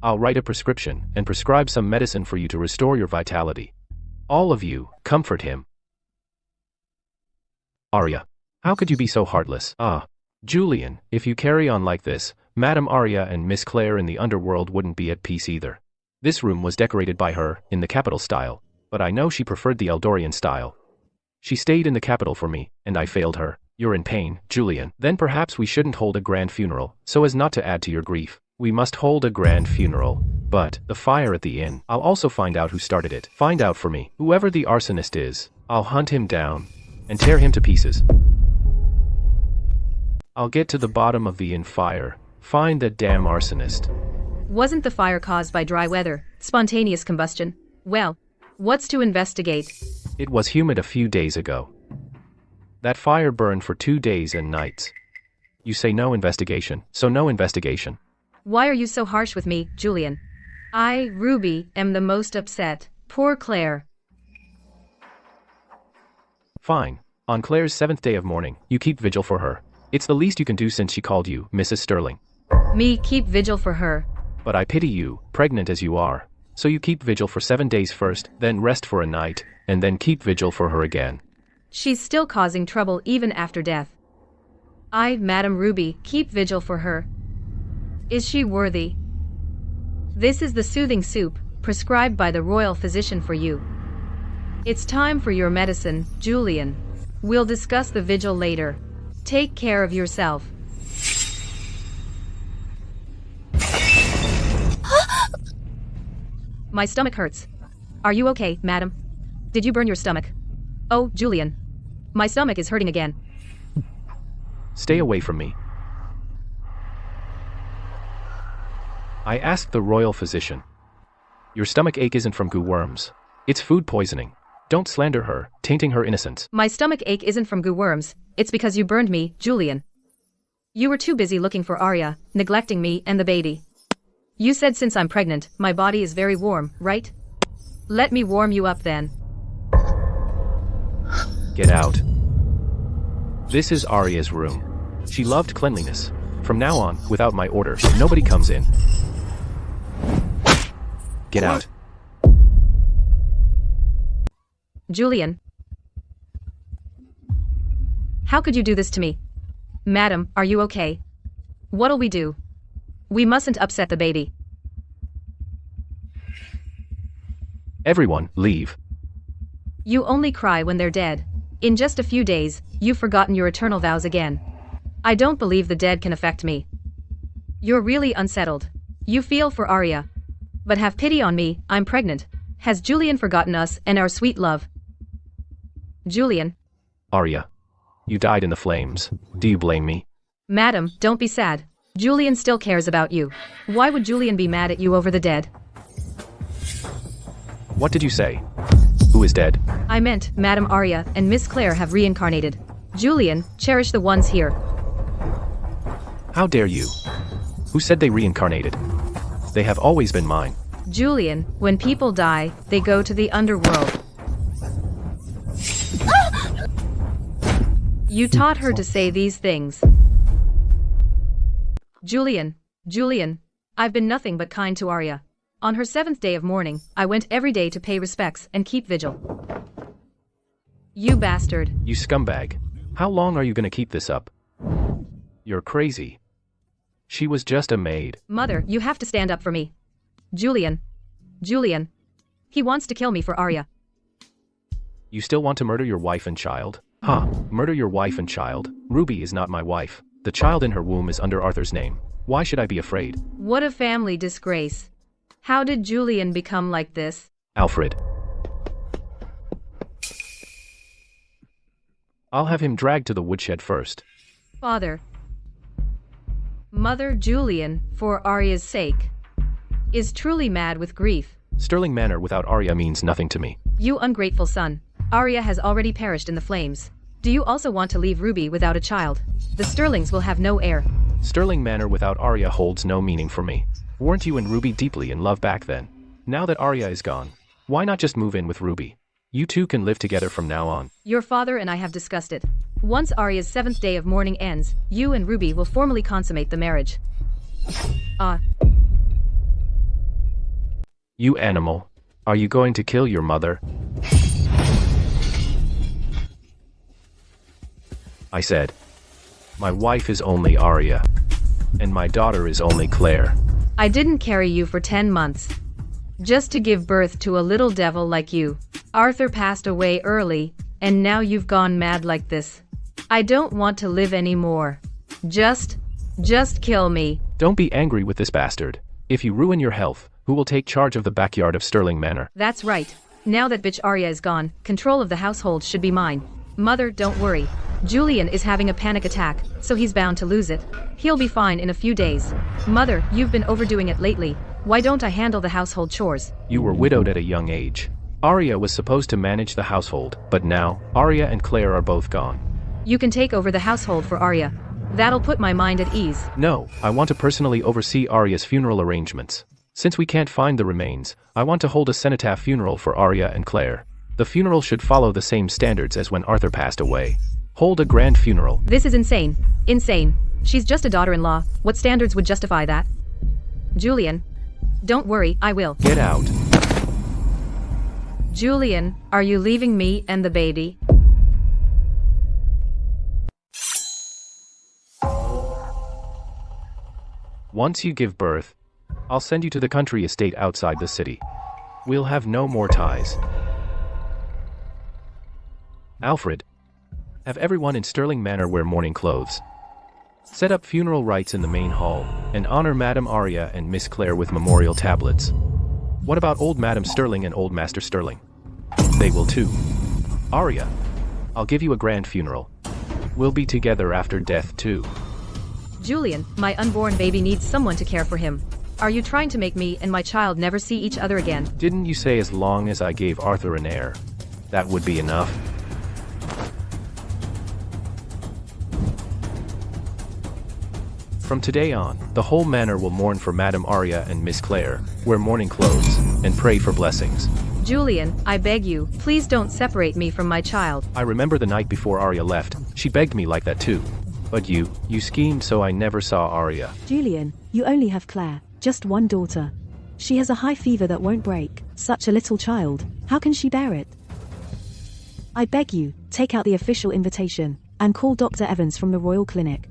I'll write a prescription and prescribe some medicine for you to restore your vitality. All of you, comfort him. Arya, how could you be so heartless? Julian, if you carry on like this, Madame Arya and Miss Claire in the underworld wouldn't be at peace either. This room was decorated by her, in the capital style, but I know she preferred the Eldorian style. She stayed in the capital for me, and I failed her. You're in pain, Julian. Then perhaps we shouldn't hold a grand funeral, so as not to add to your grief. We must hold a grand funeral. But, the fire at the inn, I'll also find out who started it. Find out for me. Whoever the arsonist is, I'll hunt him down, and tear him to pieces. I'll get to the bottom of the inn fire. Find that damn arsonist. Wasn't the fire caused by dry weather, spontaneous combustion? Well, what's to investigate? It was humid a few days ago. That fire burned for 2 days and nights. You say no investigation, so no investigation. Why are you so harsh with me, Julian? I, Ruby, am the most upset. Poor Claire. Fine. On Claire's 7th day of mourning, you keep vigil for her. It's the least you can do since she called you Mrs. Sterling. Me keep vigil for her. But I pity you, pregnant as you are. So you keep vigil for 7 days first, then rest for a night, and then keep vigil for her again. She's still causing trouble even after death. I, Madame Ruby, keep vigil for her. Is she worthy? This is the soothing soup, prescribed by the royal physician for you. It's time for your medicine, Julian. We'll discuss the vigil later. Take care of yourself. My stomach hurts. Are you okay, madam? Did you burn your stomach? Oh, Julian. My stomach is hurting again. Stay away from me. I asked the royal physician. Your stomach ache isn't from goo worms. It's food poisoning. Don't slander her, tainting her innocence. My stomach ache isn't from goo worms, it's because you burned me, Julian. You were too busy looking for Arya, neglecting me and the baby. You said since I'm pregnant, my body is very warm, right? Let me warm you up then. Get out. This is Arya's room. She loved cleanliness. From now on, without my order, nobody comes in. Get out. Julian. How could you do this to me? Madam, are you okay? What'll we do? We mustn't upset the baby. Everyone, leave. You only cry when they're dead. In just a few days, you've forgotten your eternal vows again. I don't believe the dead can affect me. You're really unsettled. You feel for Arya. But have pity on me, I'm pregnant. Has Julian forgotten us and our sweet love? Julian. Arya. You died in the flames. Do you blame me? Madam, don't be sad. Julian still cares about you. Why would Julian be mad at you over the dead? What did you say? Who is dead? I meant, Madam Arya and Miss Claire have reincarnated. Julian, cherish the ones here. How dare you? Who said they reincarnated? They have always been mine. Julian, when people die, they go to the underworld. You taught her to say these things. Julian, I've been nothing but kind to Arya. On her 7th day of mourning, I went every day to pay respects and keep vigil. You bastard. You scumbag. How long are you gonna keep this up? You're crazy. She was just a maid. Mother, you have to stand up for me. Julian. He wants to kill me for Arya. You still want to murder your wife and child? Huh, murder your wife and child? Ruby is not my wife. The child in her womb is under Arthur's name. Why should I be afraid? What a family disgrace. How did Julian become like this? Alfred. I'll have him dragged to the woodshed first. Father. Mother, Julian, for Arya's sake, is truly mad with grief. Stirling Manor without Arya means nothing to me. You ungrateful son. Arya has already perished in the flames. Do you also want to leave Ruby without a child? The Stirlings will have no heir. Stirling Manor without Arya holds no meaning for me. Weren't you and Ruby deeply in love back then? Now that Arya is gone, why not just move in with Ruby? You two can live together from now on. Your father and I have discussed it. Once Arya's 7th day of mourning ends, you and Ruby will formally consummate the marriage. You animal. Are you going to kill your mother? I said. My wife is only Arya. And my daughter is only Claire. I didn't carry you for 10 months. Just to give birth to a little devil like you. Arthur passed away early, and now you've gone mad like this. I don't want to live anymore. Just kill me. Don't be angry with this bastard. If you ruin your health, who will take charge of the backyard of Stirling Manor? That's right. Now that bitch Arya is gone, control of the household should be mine. Mother, don't worry. Julian is having a panic attack, so he's bound to lose it. He'll be fine in a few days. Mother, you've been overdoing it lately. Why don't I handle the household chores? You were widowed at a young age. Arya was supposed to manage the household, but now, Arya and Claire are both gone. You can take over the household for Arya. That'll put my mind at ease. No, I want to personally oversee Arya's funeral arrangements. Since we can't find the remains, I want to hold a cenotaph funeral for Arya and Claire. The funeral should follow the same standards as when Arthur passed away. Hold a grand funeral. This is insane. Insane. She's just a daughter-in-law. What standards would justify that? Julian. Don't worry, I will. Get out. Julian, are you leaving me and the baby? Once you give birth, I'll send you to the country estate outside the city. We'll have no more ties. Alfred. Have everyone in Stirling Manor wear mourning clothes. Set up funeral rites in the main hall, and honor Madame Arya and Miss Claire with memorial tablets. What about old Madame Stirling and old Master Stirling? They will too. Arya, I'll give you a grand funeral. We'll be together after death too. Julian, my unborn baby needs someone to care for him. Are you trying to make me and my child never see each other again? Didn't you say as long as I gave Arthur an heir, that would be enough? From today on, the whole manor will mourn for Madame Arya and Miss Claire, wear mourning clothes, and pray for blessings. Julian, I beg you, please don't separate me from my child. I remember the night before Arya left, she begged me like that too. But you schemed so I never saw Arya. Julian, you only have Claire, just one daughter. She has a high fever that won't break. Such a little child, how can she bear it? I beg you, take out the official invitation, and call Dr. Evans from the Royal Clinic.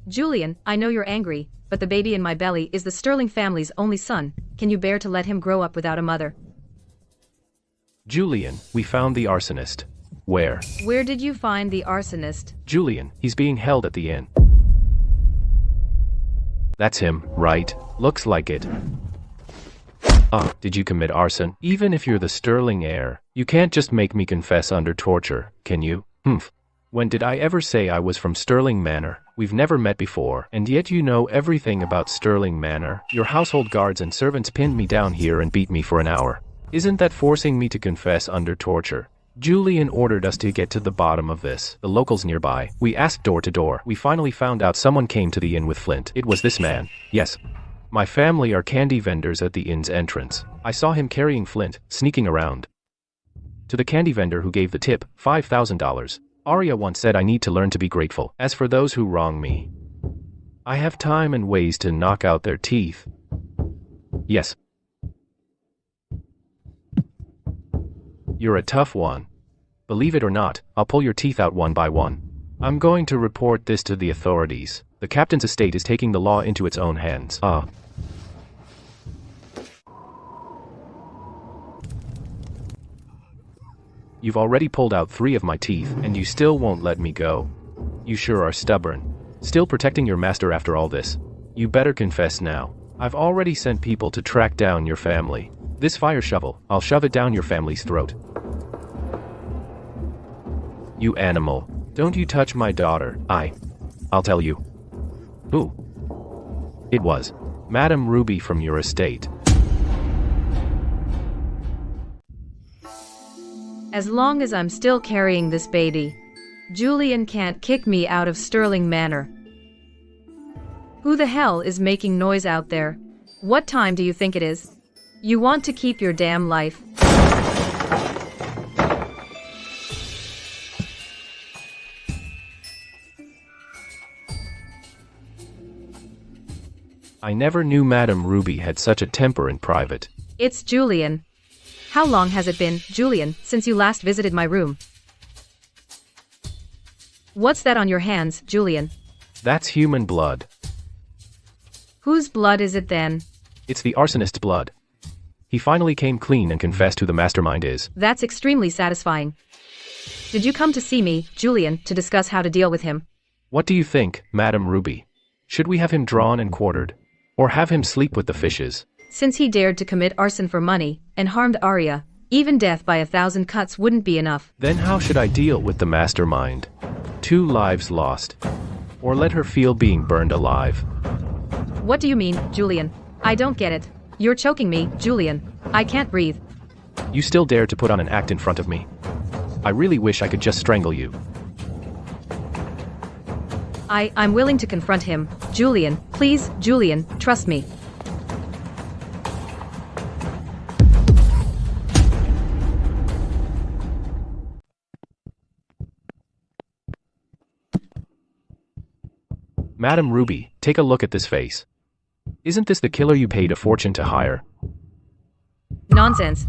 Julian, I know you're angry, but the baby in my belly is the Sterling family's only son. Can you bear to let him grow up without a mother? Julian, we found the arsonist. Where? Where did you find the arsonist? Julian, he's being held at the inn. That's him, right? Looks like it. Did you commit arson? Even if you're the Sterling heir, you can't just make me confess under torture, can you? When did I ever say I was from Sterling Manor? We've never met before, and yet you know everything about Sterling Manor. Your household guards and servants pinned me down here and beat me for an hour. Isn't that forcing me to confess under torture? Julian ordered us to get to the bottom of this. The locals nearby. We asked door to door. We finally found out someone came to the inn with Flint. It was this man. Yes. My family are candy vendors at the inn's entrance. I saw him carrying Flint, sneaking around. To the candy vendor who gave the tip, $5,000. Arya once said I need to learn to be grateful. As for those who wrong me, I have time and ways to knock out their teeth. Yes. You're a tough one. Believe it or not, I'll pull your teeth out one by one. I'm going to report this to the authorities. The captain's estate is taking the law into its own hands. You've already pulled out 3 of my teeth, and you still won't let me go. You sure are stubborn. Still protecting your master after all this. You better confess now. I've already sent people to track down your family. This fire shovel, I'll shove it down your family's throat. You animal. Don't you touch my daughter. I'll tell you. Who? It was Madame Ruby from your estate. As long as I'm still carrying this baby, Julian can't kick me out of Sterling Manor. Who the hell is making noise out there? What time do you think it is? You want to keep your damn life? I never knew Madame Ruby had such a temper in private. It's Julian. How long has it been, Julian, since you last visited my room? What's that on your hands, Julian? That's human blood. Whose blood is it then? It's the arsonist's blood. He finally came clean and confessed who the mastermind is. That's extremely satisfying. Did you come to see me, Julian, to discuss how to deal with him? What do you think, Madame Ruby? Should we have him drawn and quartered? Or have him sleep with the fishes? Since he dared to commit arson for money, and harmed Arya, even death by 1,000 cuts wouldn't be enough. Then how should I deal with the mastermind? 2 lives lost. Or let her feel being burned alive. What do you mean, Julian? I don't get it. You're choking me, Julian. I can't breathe. You still dare to put on an act in front of me? I really wish I could just strangle you. I'm willing to confront him. Julian, please, Julian, trust me. Madame Ruby, take a look at this face. Isn't this the killer you paid a fortune to hire? Nonsense.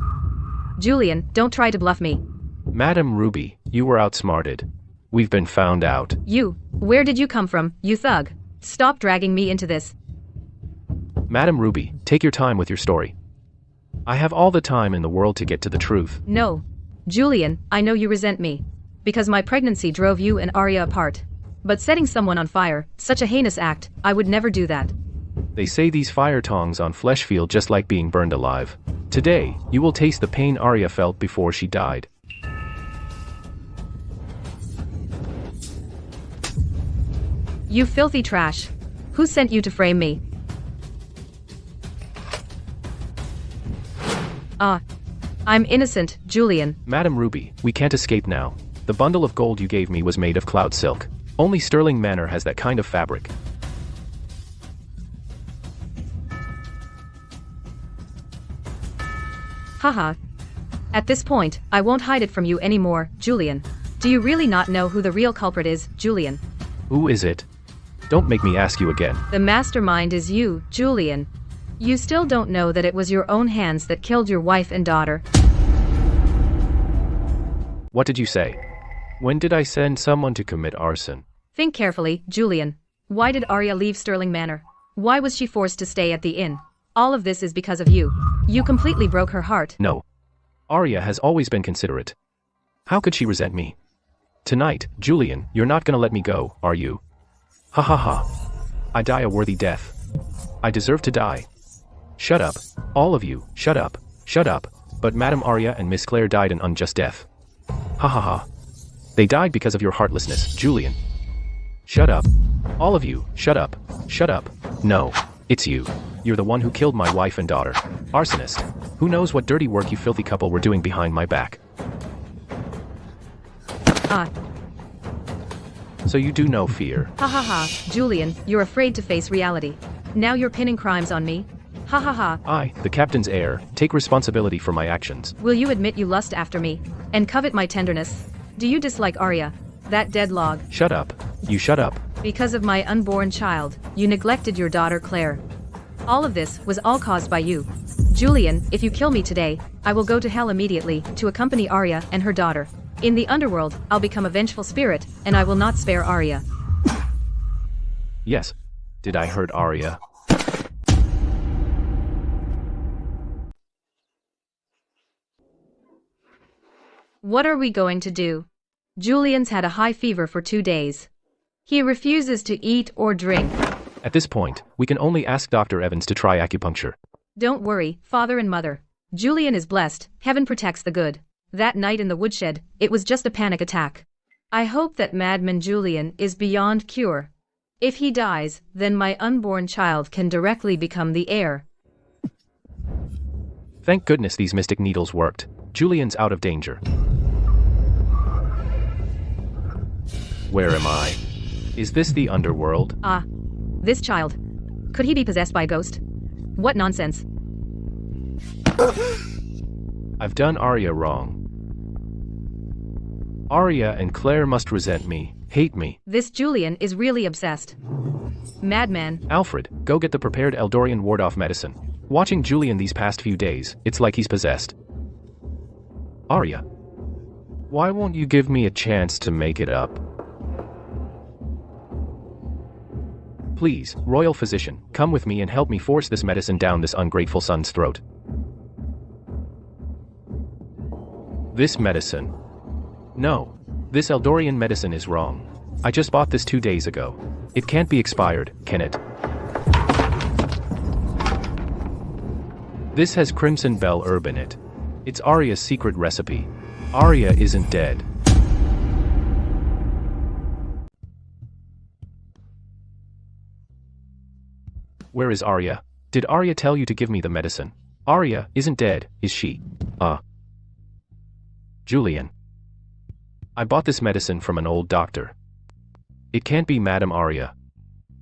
Julian, don't try to bluff me. Madame Ruby, you were outsmarted. We've been found out. Where did you come from, you thug? Stop dragging me into this. Madame Ruby, take your time with your story. I have all the time in the world to get to the truth. No. Julian, I know you resent me. Because my pregnancy drove you and Arya apart. But setting someone on fire, such a heinous act, I would never do that. They say these fire tongs on flesh feel just like being burned alive. Today, you will taste the pain Arya felt before she died. You filthy trash. Who sent you to frame me? I'm innocent, Julian. Madam Ruby, we can't escape now. The bundle of gold you gave me was made of cloud silk. Only Sterling Manor has that kind of fabric. Haha. At this point, I won't hide it from you anymore, Julian. Do you really not know who the real culprit is, Julian? Who is it? Don't make me ask you again. The mastermind is you, Julian. You still don't know that it was your own hands that killed your wife and daughter. What did you say? When did I send someone to commit arson? Think carefully, Julian. Why did Arya leave Sterling Manor? Why was she forced to stay at the inn? All of this is because of you. You completely broke her heart. No. Arya has always been considerate. How could she resent me? Tonight, Julian, you're not gonna let me go, are you? Ha ha ha. I die a worthy death. I deserve to die. Shut up. All of you, shut up. Shut up. But Madame Arya and Miss Claire died an unjust death. Ha ha ha. They died because of your heartlessness, Julian. Shut up. All of you, shut up. Shut up. No. It's you. You're the one who killed my wife and daughter. Arsonist. Who knows what dirty work you filthy couple were doing behind my back? So you do know fear. Ha ha ha, Julian, you're afraid to face reality. Now you're pinning crimes on me? Ha ha ha. I, the captain's heir, take responsibility for my actions. Will you admit you lust after me, and covet my tenderness? Do you dislike Arya, that dead log? Shut up. You shut up. Because of my unborn child, you neglected your daughter Claire. All of this was all caused by you. Julian, if you kill me today, I will go to hell immediately to accompany Arya and her daughter. In the underworld, I'll become a vengeful spirit, and I will not spare Arya. Yes. Did I hurt Arya? What are we going to do? Julian's had a high fever for 2 days. He refuses to eat or drink. At this point, we can only ask Dr. Evans to try acupuncture. Don't worry, father and mother. Julian is blessed, heaven protects the good. That night in the woodshed, it was just a panic attack. I hope that madman Julian is beyond cure. If he dies, then my unborn child can directly become the heir. Thank goodness these mystic needles worked. Julian's out of danger. Where am I? Is this the underworld? This child. Could he be possessed by a ghost? What nonsense. I've done Arya wrong. Arya and Claire must resent me, hate me. This Julian is really obsessed. Madman. Alfred, go get the prepared Eldorian ward-off medicine. Watching Julian these past few days, it's like he's possessed. Arya. Why won't you give me a chance to make it up? Please, royal physician, come with me and help me force this medicine down this ungrateful son's throat. This medicine. No. This Eldorian medicine is wrong. I just bought this 2 days ago. It can't be expired, can it? This has Crimson Bell herb in it. It's Arya's secret recipe. Arya isn't dead. Where is Arya? Did Arya tell you to give me the medicine? Arya isn't dead, is she? Julian. I bought this medicine from an old doctor. It can't be Madame Arya.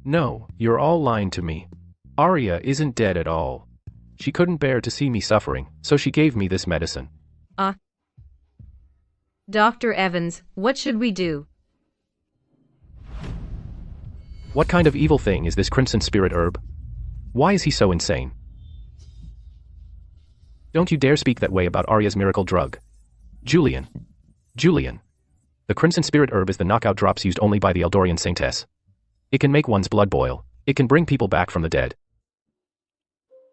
No, you're all lying to me. Arya isn't dead at all. She couldn't bear to see me suffering, so she gave me this medicine. Dr. Evans, what should we do? What kind of evil thing is this Crimson Spirit herb? Why is he so insane? Don't you dare speak that way about Arya's miracle drug. Julian. Julian. The Crimson Spirit herb is the knockout drops used only by the Eldorian Saintess. It can make one's blood boil. It can bring people back from the dead.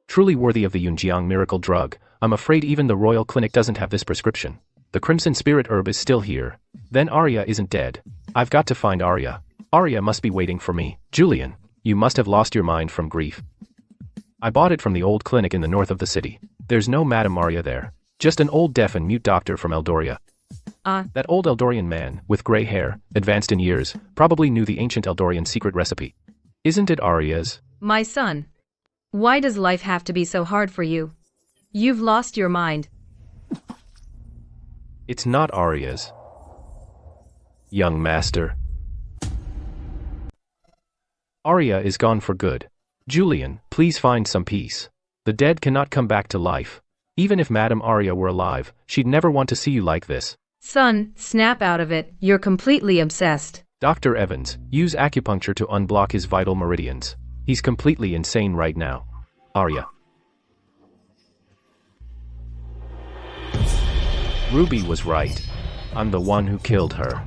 Truly worthy of the Yunjiang miracle drug, I'm afraid even the Royal Clinic doesn't have this prescription. The Crimson Spirit herb is still here. Then Arya isn't dead. I've got to find Arya. Arya must be waiting for me. Julian, you must have lost your mind from grief. I bought it from the old clinic in the north of the city. There's no Madame Arya there. Just an old deaf and mute doctor from Eldoria. That old Eldorian man, with gray hair, advanced in years, probably knew the ancient Eldorian secret recipe. Isn't it Arya's? My son. Why does life have to be so hard for you? You've lost your mind. It's not Arya's. Young master. Arya is gone for good. Julian, please find some peace. The dead cannot come back to life. Even if Madame Arya were alive, she'd never want to see you like this. Son, snap out of it, you're completely obsessed. Dr. Evans, use acupuncture to unblock his vital meridians. He's completely insane right now. Arya. Ruby was right. I'm the one who killed her.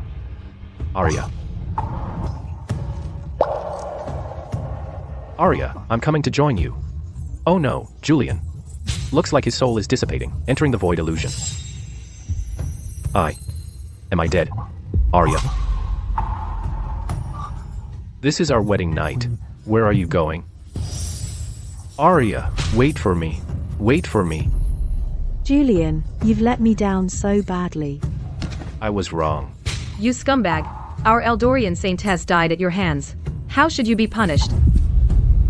Arya. Arya, I'm coming to join you. Oh no, Julian. Looks like his soul is dissipating, entering the void illusion. Am I dead? Arya. This is our wedding night. Where are you going? Arya, wait for me. Wait for me. Julian, you've let me down so badly. I was wrong. You scumbag. Our Eldorian saintess died at your hands. How should you be punished?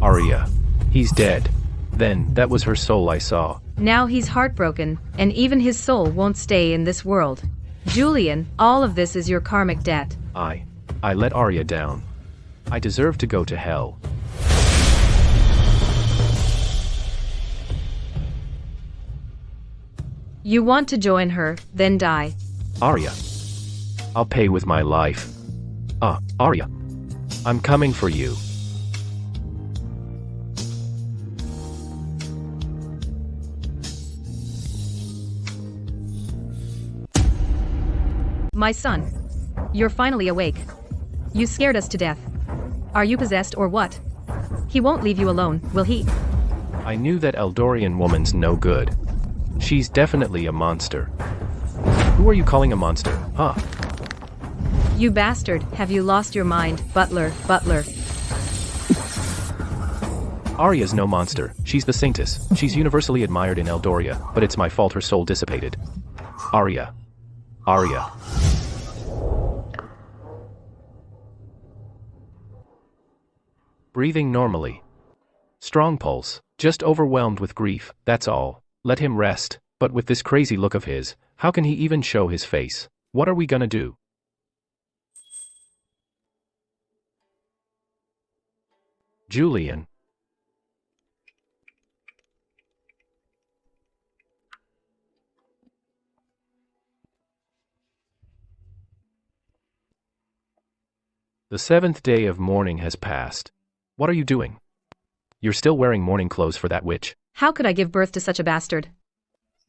Arya. He's dead. Then, that was her soul I saw. Now he's heartbroken, and even his soul won't stay in this world. Julian, all of this is your karmic debt. I let Arya down. I deserve to go to hell. You want to join her, then die. Arya. I'll pay with my life. Arya. I'm coming for you. My son. You're finally awake. You scared us to death. Are you possessed or what? He won't leave you alone, will he? I knew that Eldorian woman's no good. She's definitely a monster. Who are you calling a monster, huh? You bastard, have you lost your mind, butler? Arya's no monster, she's the saintess. She's universally admired in Eldoria, but it's my fault her soul dissipated. Arya. Breathing normally. Strong pulse, just overwhelmed with grief, that's all. Let him rest, but with this crazy look of his, how can he even show his face? What are we gonna do? Julian. The 7th day of mourning has passed. What are you doing? You're still wearing mourning clothes for that witch. How could I give birth to such a bastard?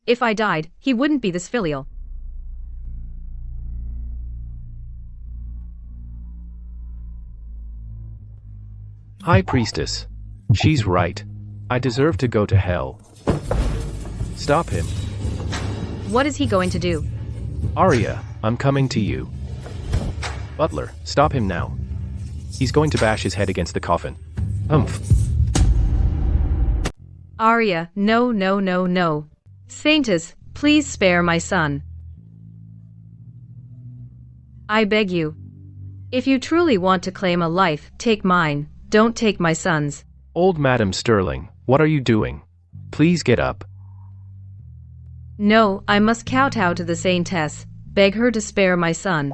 If I died, he wouldn't be this filial. High Priestess. She's right. I deserve to go to hell. Stop him. What is he going to do? Arya, I'm coming to you. Butler, stop him now. He's going to bash his head against the coffin. Humph. Arya, no. Saintess, please spare my son. I beg you. If you truly want to claim a life, take mine, don't take my son's. Old Madam Sterling, what are you doing? Please get up. No, I must kowtow to the saintess, beg her to spare my son.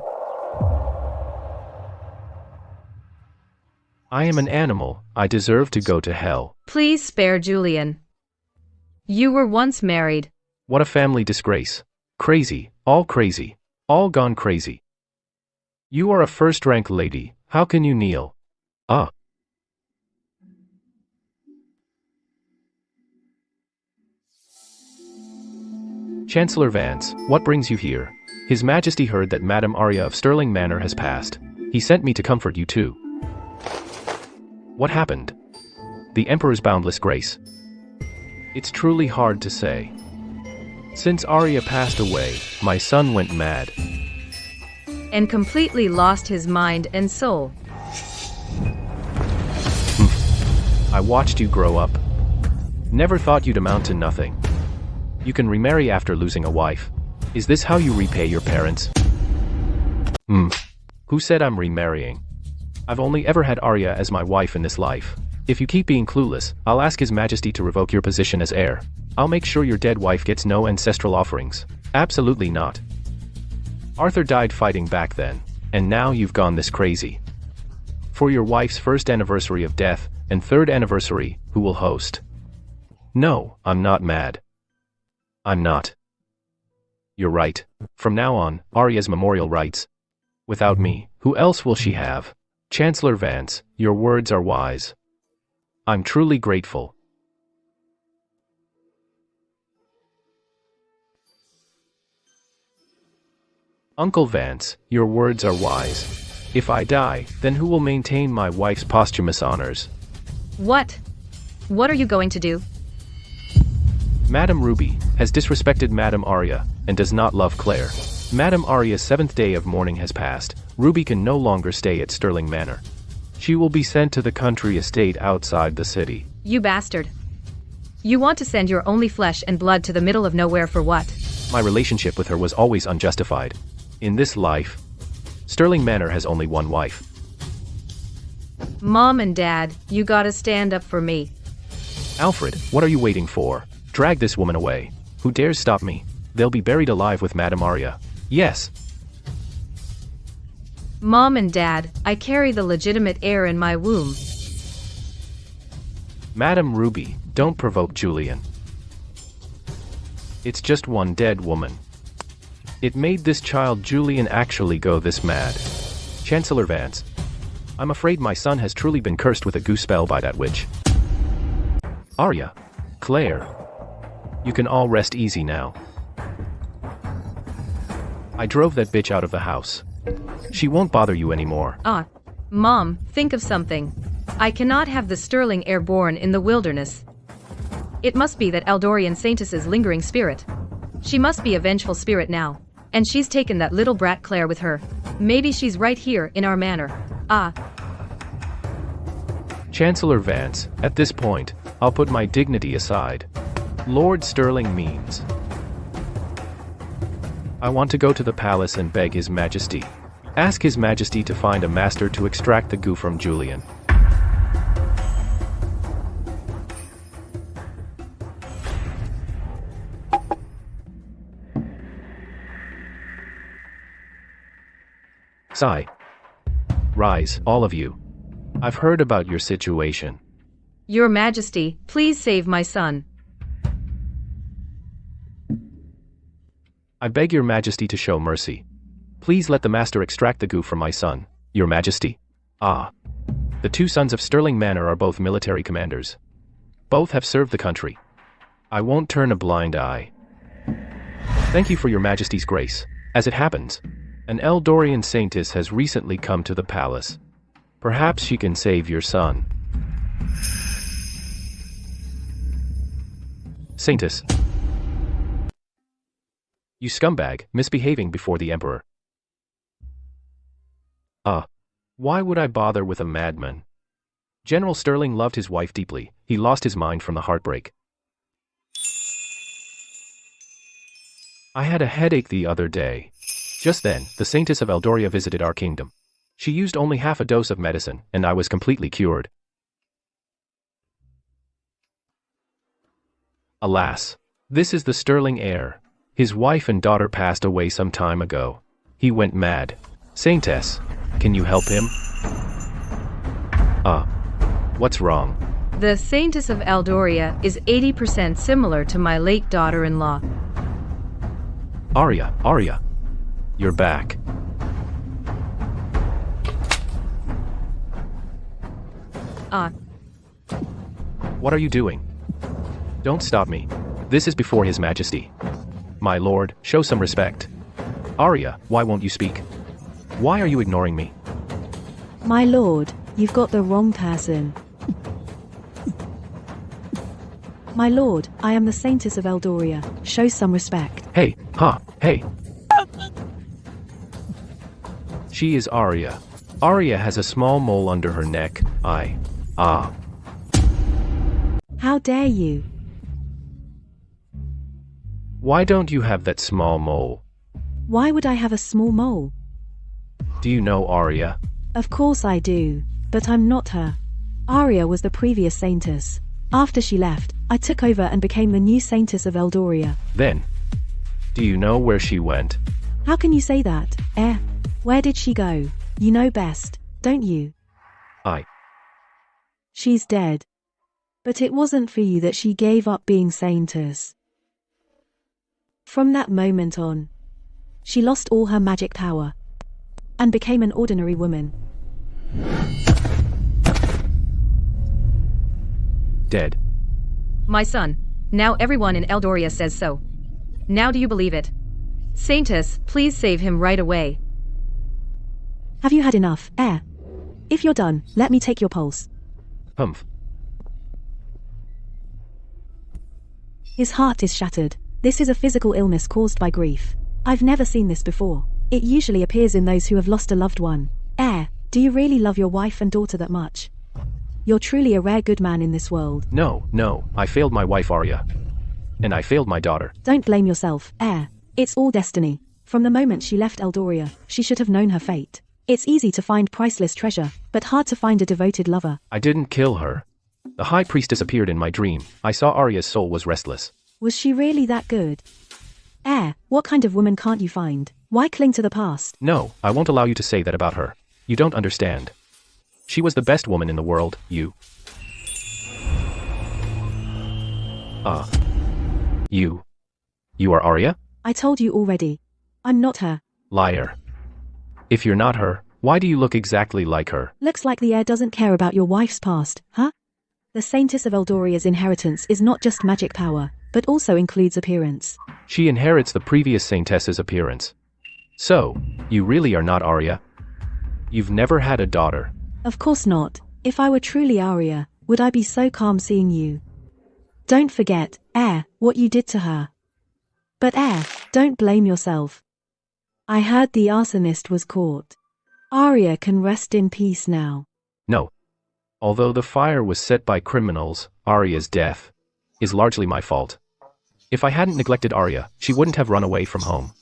I am an animal, I deserve to go to hell. Please spare Julian. You were once married. What a family disgrace. Crazy, all gone crazy. You are a first-rank lady, how can you kneel? Chancellor Vance, what brings you here? His Majesty heard that Madame Arya of Stirling Manor has passed. He sent me to comfort you too. What happened? The Emperor's boundless grace. It's truly hard to say. Since Arya passed away, my son went mad. And completely lost his mind and soul. I watched you grow up. Never thought you'd amount to nothing. You can remarry after losing a wife. Is this how you repay your parents? Who said I'm remarrying? I've only ever had Arya as my wife in this life. If you keep being clueless, I'll ask His Majesty to revoke your position as heir. I'll make sure your dead wife gets no ancestral offerings. Absolutely not. Arthur died fighting back then, and now you've gone this crazy. For your wife's first anniversary of death, and third anniversary, who will host? No, I'm not mad. I'm not. You're right. From now on, Arya's memorial rites. Without me, who else will she have? Chancellor Vance, your words are wise. I'm truly grateful. Uncle Vance, your words are wise. If I die, then who will maintain my wife's posthumous honors? What? What are you going to do? Madame Ruby has disrespected Madame Arya and does not love Claire. Madame Arya's 7th day of mourning has passed. Ruby can no longer stay at Stirling Manor. She will be sent to the country estate outside the city. You bastard. You want to send your only flesh and blood to the middle of nowhere for what? My relationship with her was always unjustified. In this life, Stirling Manor has only one wife. Mom and Dad, you gotta stand up for me. Alfred, what are you waiting for? Drag this woman away. Who dares stop me? They'll be buried alive with Madame Arya. Yes. Mom and Dad, I carry the legitimate heir in my womb. Madame Ruby, don't provoke Julian. It's just one dead woman. It made this child Julian actually go this mad. Chancellor Vance, I'm afraid my son has truly been cursed with a goose spell by that witch. Arya, Claire, you can all rest easy now. I drove that bitch out of the house. She won't bother you anymore. Mom, think of something. I cannot have the Stirling heir born in the wilderness. It must be that Eldorian Saintess's lingering spirit. She must be a vengeful spirit now. And she's taken that little brat Claire with her. Maybe she's right here in our manor. Chancellor Vance, at this point, I'll put my dignity aside. Lord Stirling means. I want to go to the palace and beg His Majesty. Ask His Majesty to find a master to extract the goo from Julian. Sigh. Rise, all of you. I've heard about your situation. Your Majesty, please save my son. I beg your Majesty to show mercy. Please let the master extract the goo from my son, your Majesty. The two sons of Stirling Manor are both military commanders. Both have served the country. I won't turn a blind eye. Thank you for your Majesty's grace. As it happens, an Eldorian Saintess has recently come to the palace. Perhaps she can save your son. Saintess. You scumbag, misbehaving before the Emperor. Why would I bother with a madman? General Stirling loved his wife deeply. He lost his mind from the heartbreak. I had a headache the other day. Just then, the Saintess of Eldoria visited our kingdom. She used only half a dose of medicine, and I was completely cured. Alas, this is the Stirling heir. His wife and daughter passed away some time ago. He went mad. Saintess, can you help him? What's wrong? The Saintess of Eldoria is 80% similar to my late daughter-in-law. Arya, you're back. What are you doing? Don't stop me. This is before His Majesty. My lord, show some respect. Arya, why won't you speak? Why are you ignoring me? My lord, you've got the wrong person. My lord, I am the Saintess of Eldoria. Show some respect. Hey. She is Arya. Arya has a small mole under her neck. How dare you? Why don't you have that small mole? Why would I have a small mole? Do you know Arya? Of course I do, but I'm not her. Arya was the previous saintess. After she left, I took over and became the new saintess of Eldoria. Then, do you know where she went? How can you say that? Where did she go? You know best, don't you? She's dead. But it wasn't for you that she gave up being saintess. From that moment on, she lost all her magic power and became an ordinary woman. Dead. My son, now everyone in Eldoria says so. Now do you believe it? Saintess, please save him right away. Have you had enough, Heir? If you're done, let me take your pulse. Humph. His heart is shattered. This is a physical illness caused by grief. I've never seen this before. It usually appears in those who have lost a loved one. Heir, do you really love your wife and daughter that much? You're truly a rare good man in this world. No, I failed my wife Arya. And I failed my daughter. Don't blame yourself, Heir. It's all destiny. From the moment she left Eldoria, she should have known her fate. It's easy to find priceless treasure, but hard to find a devoted lover. I didn't kill her. The high priestess appeared in my dream. I saw Arya's soul was restless. Was she really that good? Heir, what kind of woman can't you find? Why cling to the past? No, I won't allow you to say that about her. You don't understand. She was the best woman in the world, you. You are Arya? I told you already. I'm not her. Liar. If you're not her, why do you look exactly like her? Looks like the heir doesn't care about your wife's past, huh? The Saintess of Eldoria's inheritance is not just magic power, but also includes appearance. She inherits the previous saintess's appearance. So, you really are not Arya? You've never had a daughter. Of course not. If I were truly Arya, would I be so calm seeing you? Don't forget, Heir, what you did to her. But Heir, don't blame yourself. I heard the arsonist was caught. Arya can rest in peace now. No. Although the fire was set by criminals, Arya's death is largely my fault. If I hadn't neglected Arya, she wouldn't have run away from home.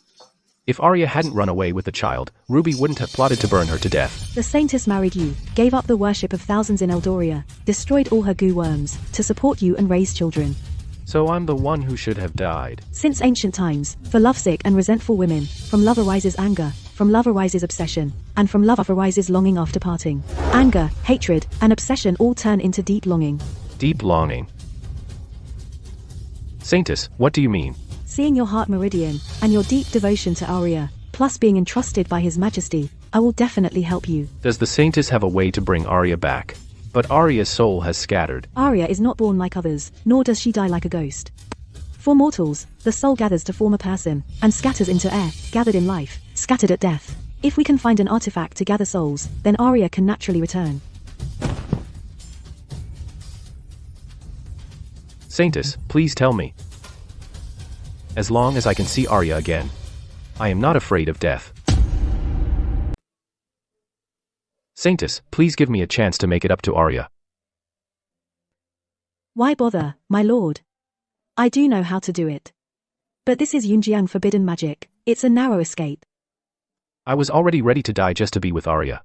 If Arya hadn't run away with the child, Ruby wouldn't have plotted to burn her to death. The Saintess married you, gave up the worship of thousands in Eldoria, destroyed all her goo worms, to support you and raise children. So I'm the one who should have died. Since ancient times, for lovesick and resentful women, from love arises anger, from love arises obsession, and from love arises longing after parting. Anger, hatred, and obsession all turn into deep longing. Deep longing. Saintess, what do you mean? Seeing your heart meridian, and your deep devotion to Arya, plus being entrusted by His Majesty, I will definitely help you. Does the Saintess have a way to bring Arya back? But Arya's soul has scattered. Arya is not born like others, nor does she die like a ghost. For mortals, the soul gathers to form a person, and scatters into air, gathered in life, scattered at death. If we can find an artifact to gather souls, then Arya can naturally return. Saintess, please tell me. As long as I can see Arya again, I am not afraid of death. Saintess, please give me a chance to make it up to Arya. Why bother, my lord? I do know how to do it. But this is Yunjiang forbidden magic. It's a narrow escape. I was already ready to die just to be with Arya.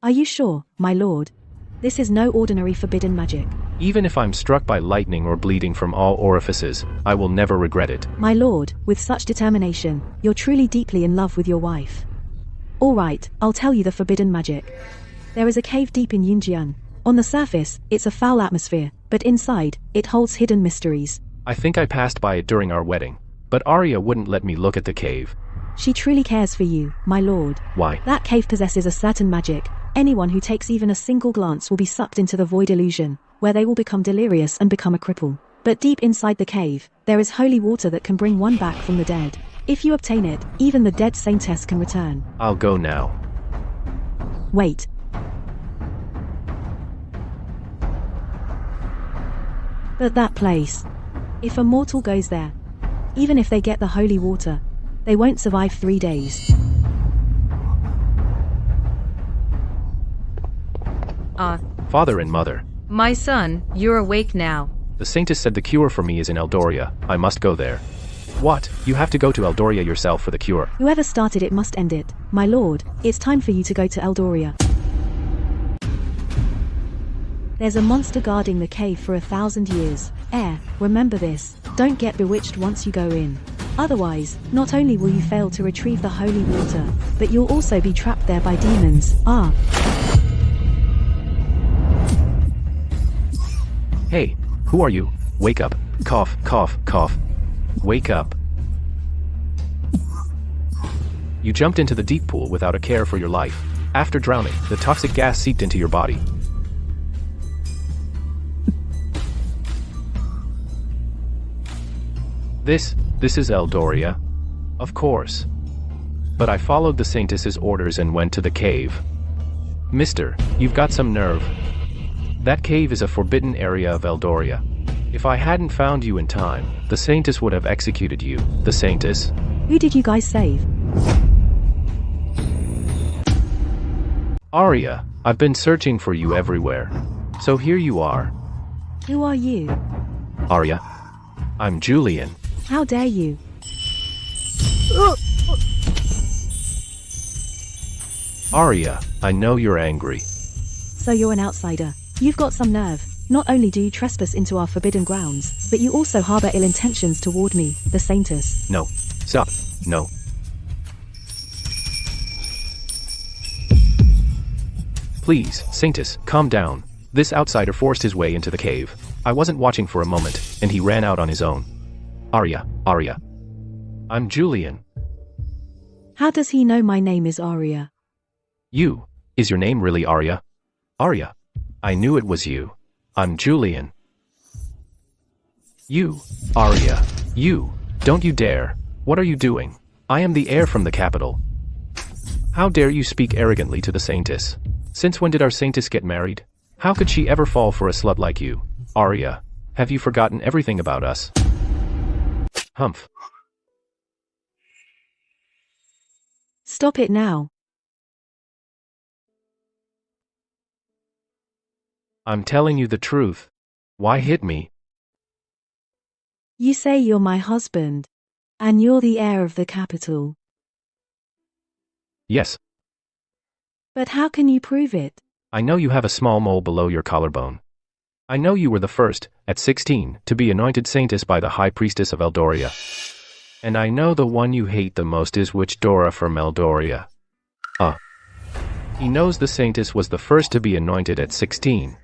Are you sure, my lord? This is no ordinary forbidden magic. Even if I'm struck by lightning or bleeding from all orifices, I will never regret it. My lord, with such determination, you're truly deeply in love with your wife. All right, I'll tell you the forbidden magic. There is a cave deep in Yunjian. On the surface, it's a foul atmosphere, but inside, it holds hidden mysteries. I think I passed by it during our wedding, but Arya wouldn't let me look at the cave. She truly cares for you, my lord. Why? That cave possesses a certain magic. Anyone who takes even a single glance will be sucked into the void illusion, where they will become delirious and become a cripple. But deep inside the cave, there is holy water that can bring one back from the dead. If you obtain it, even the dead saintess can return. I'll go now. Wait. But that place. If a mortal goes there, even if they get the holy water, they won't survive 3 days. Father and mother. My son, you're awake now. The Saintess said the cure for me is in Eldoria. I must go there. What? You have to go to Eldoria yourself for the cure. Whoever started it must end it. My lord, it's time for you to go to Eldoria. There's a monster guarding the cave for 1,000 years. Remember this. Don't get bewitched once you go in. Otherwise, not only will you fail to retrieve the holy water, but you'll also be trapped there by demons. Hey, who are you? Wake up. Cough, cough, cough. Wake up. You jumped into the deep pool without a care for your life. After drowning, the toxic gas seeped into your body. This is Eldoria. Of course. But I followed the Saintess's orders and went to the cave. Mister, you've got some nerve. That cave is a forbidden area of Eldoria. If I hadn't found you in time, the Saintess would have executed you. The Saintess? Who did you guys save? Arya, I've been searching for you everywhere. So here you are. Who are you? Arya. I'm Julian. How dare you? Arya, I know you're angry. So you're an outsider. You've got some nerve. Not only do you trespass into our forbidden grounds, but you also harbor ill intentions toward me, the Saintess. No. Stop. No. Please, Saintess, calm down. This outsider forced his way into the cave. I wasn't watching for a moment, and he ran out on his own. Arya. I'm Julian. How does he know my name is Arya? You. Is your name really Arya? Arya. I knew it was you. I'm Julian. You. Arya. You. Don't you dare. What are you doing? I am the heir from the capital. How dare you speak arrogantly to the Saintess? Since when did our Saintess get married? How could she ever fall for a slut like you? Arya. Have you forgotten everything about us? Humph. Stop it now. I'm telling you the truth. Why hit me? You say you're my husband. And you're the heir of the capital. Yes. But how can you prove it? I know you have a small mole below your collarbone. I know you were the first, at 16, to be anointed Saintess by the High Priestess of Eldoria. And I know the one you hate the most is Witch Dora from Eldoria. He knows the Saintess was the first to be anointed at 16.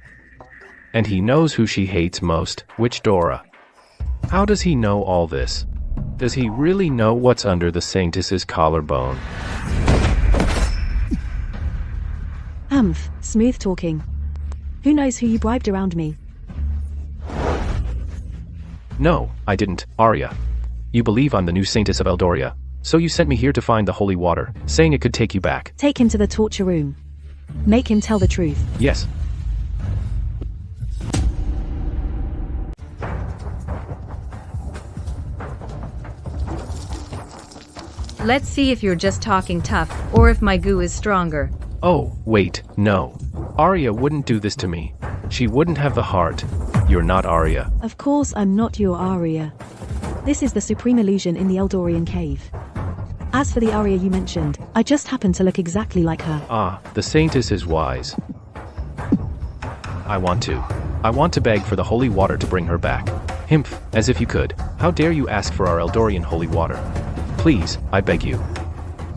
And he knows who she hates most, Witch Dora. How does he know all this? Does he really know what's under the Saintess's collarbone? Smooth talking. Who knows who you bribed around me? No, I didn't, Arya. You believe I'm the new Saintess of Eldoria, so you sent me here to find the holy water, saying it could take you back. Take him to the torture room. Make him tell the truth. Yes. Let's see if you're just talking tough, or if my goo is stronger. Oh, wait, no. Arya wouldn't do this to me. She wouldn't have the heart. You're not Arya. Of course I'm not your Arya. This is the supreme illusion in the Eldorian cave. As for the Arya you mentioned, I just happen to look exactly like her. The Saintess is wise. I want to beg for the holy water to bring her back. Himph, as if you could. How dare you ask for our Eldorian holy water? Please, I beg you.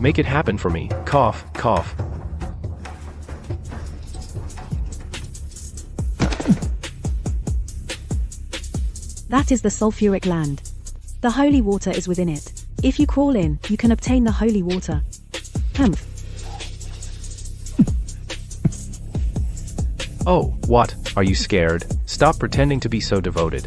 Make it happen for me. Cough, cough. That is the sulfuric land. The holy water is within it. If you crawl in, you can obtain the holy water. Humph. Oh, what? Are you scared? Stop pretending to be so devoted.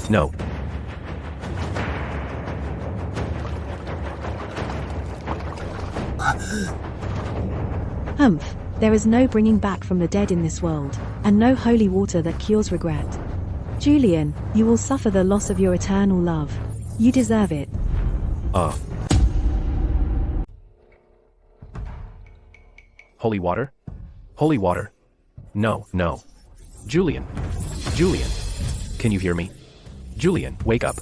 No. Humph. There is no bringing back from the dead in this world, and no holy water that cures regret. Julian, you will suffer the loss of your eternal love. You deserve it. Holy water? Holy water? No, no. Julian. Julian. Can you hear me? Julian, wake up.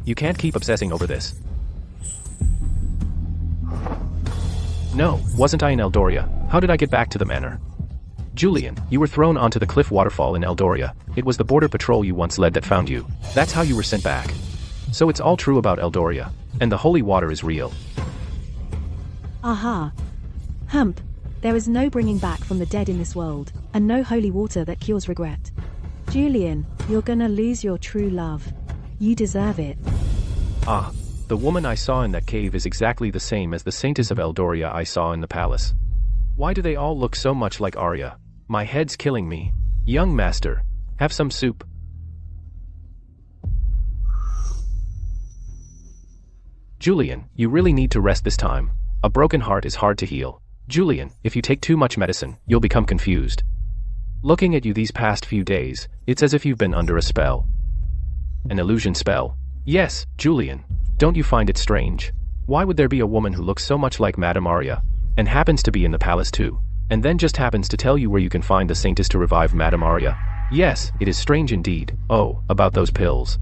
You can't keep obsessing over this. No, wasn't I in Eldoria? How did I get back to the manor? Julian, you were thrown onto the cliff waterfall in Eldoria. It was the border patrol you once led that found you. That's how you were sent back. So it's all true about Eldoria. And the holy water is real. Aha. Hump. There is no bringing back from the dead in this world, and no holy water that cures regret. Julian, you're gonna lose your true love. You deserve it. The woman I saw in that cave is exactly the same as the saintess of Eldoria I saw in the palace. Why do they all look so much like Arya? My head's killing me. Young master, have some soup. Julian, you really need to rest this time. A broken heart is hard to heal. Julian, if you take too much medicine, you'll become confused. Looking at you these past few days, it's as if you've been under a spell. An illusion spell. Yes, Julian. Don't you find it strange? Why would there be a woman who looks so much like Madame Arya, and happens to be in the palace too, and then just happens to tell you where you can find the saintess to revive Madame Arya? Yes, it is strange indeed. Oh, about those pills.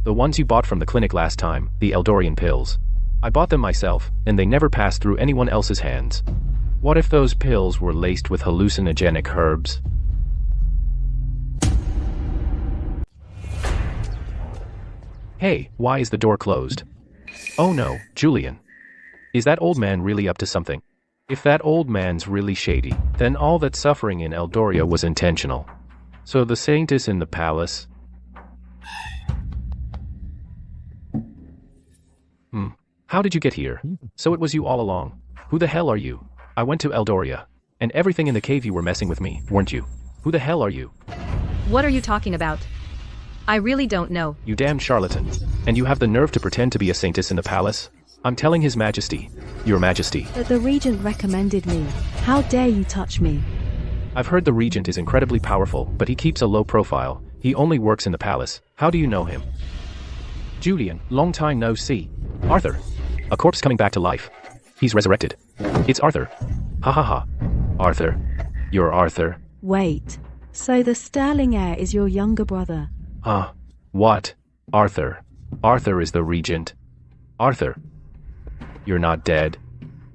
The ones you bought from the clinic last time, the Eldorian pills. I bought them myself, and they never passed through anyone else's hands. What if those pills were laced with hallucinogenic herbs? Hey, why is the door closed? Oh no, Julian. Is that old man really up to something? If that old man's really shady, then all that suffering in Eldoria was intentional. So the saintess in the palace... How did you get here? So it was you all along. Who the hell are you? I went to Eldoria. And everything in the cave you were messing with me, weren't you? Who the hell are you? What are you talking about? I really don't know. You damn charlatan. And you have the nerve to pretend to be a saintess in the palace? I'm telling His Majesty. Your Majesty. But the regent recommended me. How dare you touch me? I've heard the regent is incredibly powerful, but he keeps a low profile. He only works in the palace. How do you know him? Julian, long time no see. Arthur. A corpse coming back to life. He's resurrected. It's Arthur. Ha ha ha. Arthur. You're Arthur. Wait. So the sterling heir is your younger brother? What? Arthur. Arthur is the regent. Arthur. You're not dead.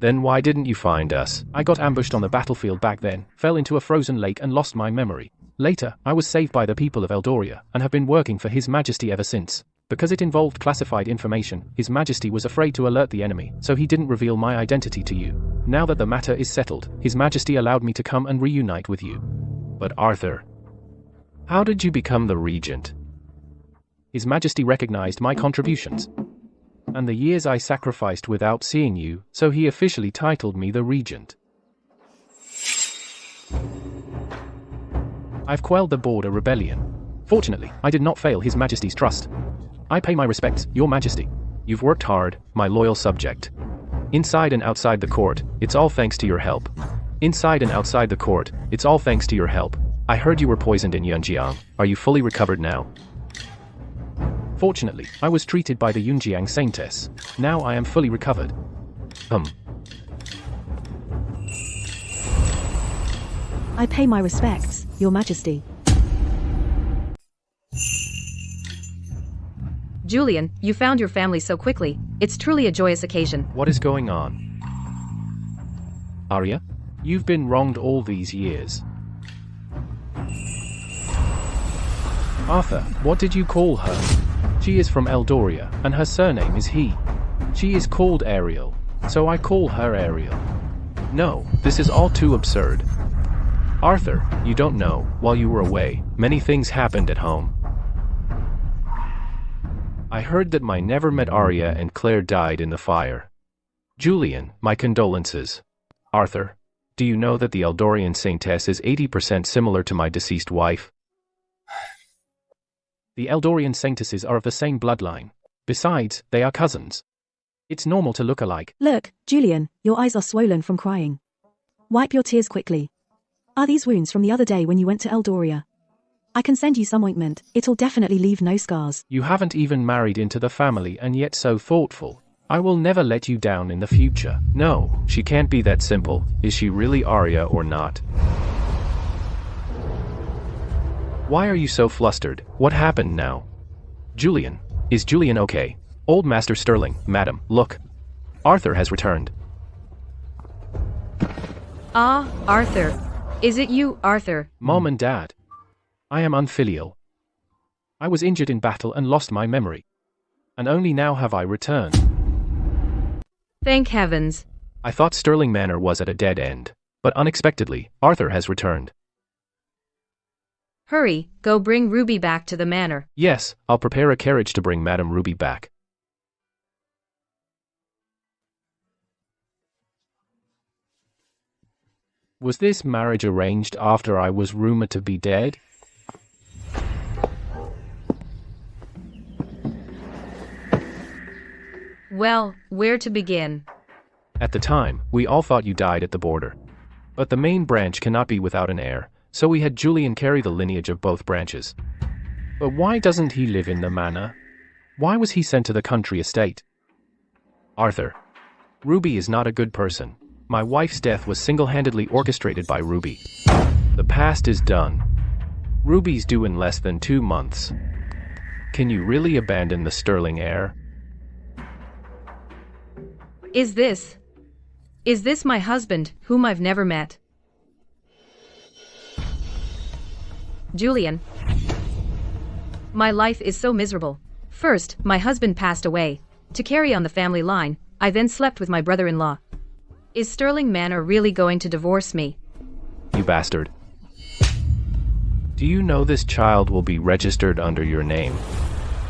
Then why didn't you find us? I got ambushed on the battlefield back then, fell into a frozen lake and lost my memory. Later, I was saved by the people of Eldoria, and have been working for His Majesty ever since. Because it involved classified information, His Majesty was afraid to alert the enemy, so he didn't reveal my identity to you. Now that the matter is settled, His Majesty allowed me to come and reunite with you. But Arthur, how did you become the regent? His Majesty recognized my contributions and the years I sacrificed without seeing you, so he officially titled me the regent. I've quelled the border rebellion. Fortunately, I did not fail His Majesty's trust. I pay my respects, Your Majesty. You've worked hard, my loyal subject. Inside and outside the court, it's all thanks to your help. Inside and outside the court, it's all thanks to your help. I heard you were poisoned in Yunjiang. Are you fully recovered now? Fortunately, I was treated by the Yunjiang saintess. Now I am fully recovered. I pay my respects, Your Majesty. Julian, you found your family so quickly. It's truly a joyous occasion. What is going on? Arya? You've been wronged all these years. Arthur, what did you call her? She is from Eldoria, and her surname is He. She is called Ariel, so I call her Ariel. No, this is all too absurd. Arthur, you don't know, while you were away, many things happened at home. I heard that my never-met Arya and Claire died in the fire. Julian, my condolences. Arthur, do you know that the Eldorian saintess is 80% similar to my deceased wife? The Eldorian saintesses are of the same bloodline. Besides, they are cousins. It's normal to look alike. Look, Julian, your eyes are swollen from crying. Wipe your tears quickly. Are these wounds from the other day when you went to Eldoria? I can send you some ointment, it'll definitely leave no scars. You haven't even married into the family and yet so thoughtful. I will never let you down in the future. No, she can't be that simple. Is she really Arya or not? Why are you so flustered? What happened now? Julian. Is Julian okay? Old Master Sterling, madam, look. Arthur has returned. Ah, Arthur. Is it you, Arthur? Mom and Dad. I am unfilial. I was injured in battle and lost my memory. And only now have I returned. Thank heavens. I thought Sterling Manor was at a dead end. But unexpectedly, Arthur has returned. Hurry, go bring Ruby back to the manor. Yes, I'll prepare a carriage to bring Madame Ruby back. Was this marriage arranged after I was rumored to be dead? Well, where to begin? At the time, we all thought you died at the border. But the main branch cannot be without an heir, so we had Julian carry the lineage of both branches. But why doesn't he live in the manor? Why was he sent to the country estate? Arthur. Ruby is not a good person. My wife's death was single-handedly orchestrated by Ruby. The past is done. Ruby's due in less than 2 months. Can you really abandon the Sterling heir? Is this my husband, whom I've never met? Julian. My life is so miserable. First, my husband passed away. To carry on the family line, I then slept with my brother-in-law. Is Sterling Manor really going to divorce me? You bastard. Do you know this child will be registered under your name?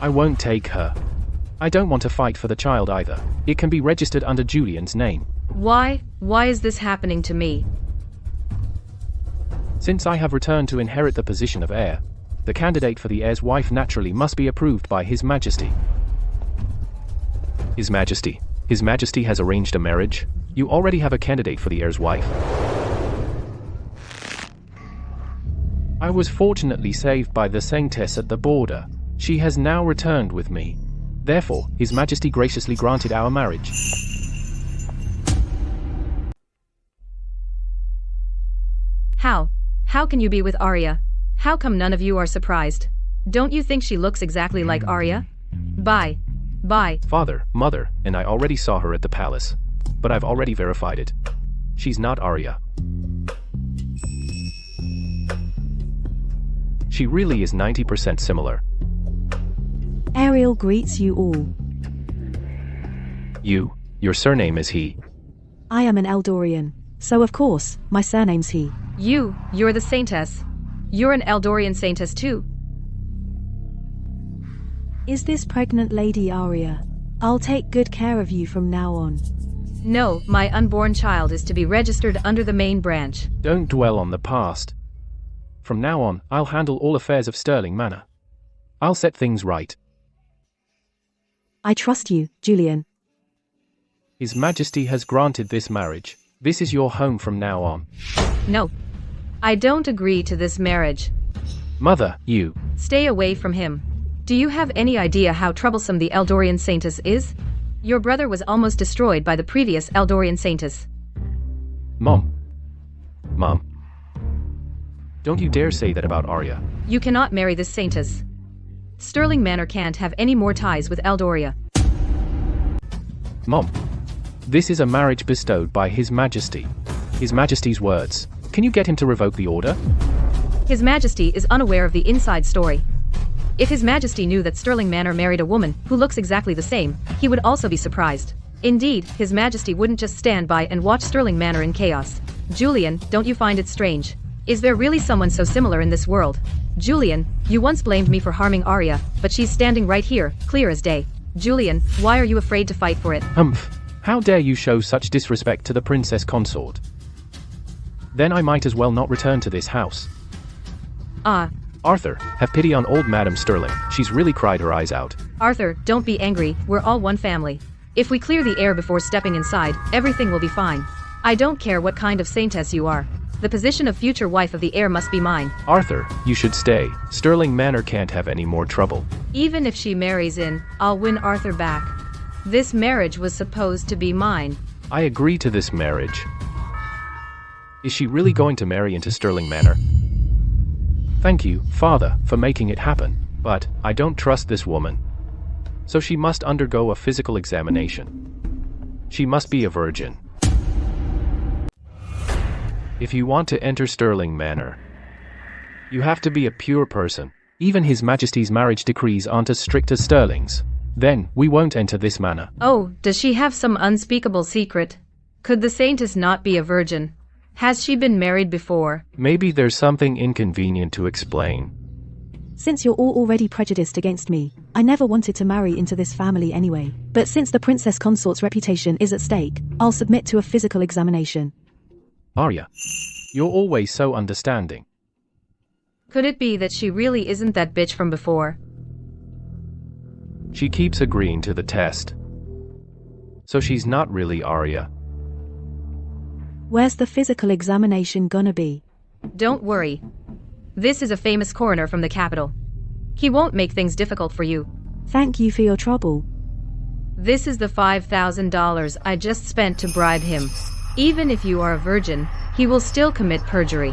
I won't take her. I don't want to fight for the child either. It can be registered under Julian's name. Why is this happening to me? Since I have returned to inherit the position of heir, the candidate for the heir's wife naturally must be approved by His Majesty. His Majesty. His Majesty has arranged a marriage. You already have a candidate for the heir's wife. I was fortunately saved by the Saintess at the border. She has now returned with me. Therefore, His Majesty graciously granted our marriage. How can you be with Arya? How come none of you are surprised? Don't you think she looks exactly like Arya? Bye. Father, mother, and I already saw her at the palace. But I've already verified it. She's not Arya. She really is 90% similar. Ariel greets you all. Your surname is He. I am an Eldorian, so of course, my surname's He. You're the Saintess. You're an Eldorian Saintess too. Is this pregnant lady Arya? I'll take good care of you from now on. No, my unborn child is to be registered under the main branch. Don't dwell on the past. From now on, I'll handle all affairs of Sterling Manor. I'll set things right. I trust you, Julian. His Majesty has granted this marriage. This is your home from now on. No. I don't agree to this marriage. Mother, you. Stay away from him. Do you have any idea how troublesome the Eldorian Saintess is? Your brother was almost destroyed by the previous Eldorian Saintess. Mom. Don't you dare say that about Arya. You cannot marry this Saintess. Sterling Manor can't have any more ties with Eldoria. Mom. This is a marriage bestowed by His Majesty. His Majesty's words. Can you get him to revoke the order? His Majesty is unaware of the inside story. If His Majesty knew that Sterling Manor married a woman who looks exactly the same, he would also be surprised. Indeed, His Majesty wouldn't just stand by and watch Sterling Manor in chaos. Julian, don't you find it strange? Is there really someone so similar in this world? Julian, you once blamed me for harming Arya, but she's standing right here, clear as day. Julian, why are you afraid to fight for it? Humph. How dare you show such disrespect to the princess consort? Then I might as well not return to this house. Arthur, have pity on old Madame Sterling. She's really cried her eyes out. Arthur, don't be angry, we're all one family. If we clear the air before stepping inside, everything will be fine. I don't care what kind of saintess you are. The position of future wife of the heir must be mine. Arthur, you should stay. Sterling Manor can't have any more trouble. Even if she marries in, I'll win Arthur back. This marriage was supposed to be mine. I agree to this marriage. Is she really going to marry into Sterling Manor? Thank you, Father, for making it happen, but I don't trust this woman. So she must undergo a physical examination. She must be a virgin. If you want to enter Sterling Manor, you have to be a pure person. Even His Majesty's marriage decrees aren't as strict as Sterling's. Then, we won't enter this manor. Oh, does she have some unspeakable secret? Could the saintess not be a virgin? Has she been married before? Maybe there's something inconvenient to explain. Since you're all already prejudiced against me, I never wanted to marry into this family anyway. But since the princess consort's reputation is at stake, I'll submit to a physical examination. Arya, you're always so understanding. Could it be that she really isn't that bitch from before? She keeps agreeing to the test. So she's not really Arya. Where's the physical examination gonna be? Don't worry. This is a famous coroner from the capital. He won't make things difficult for you. Thank you for your trouble. This is the $5,000 I just spent to bribe him. Even if you are a virgin, he will still commit perjury.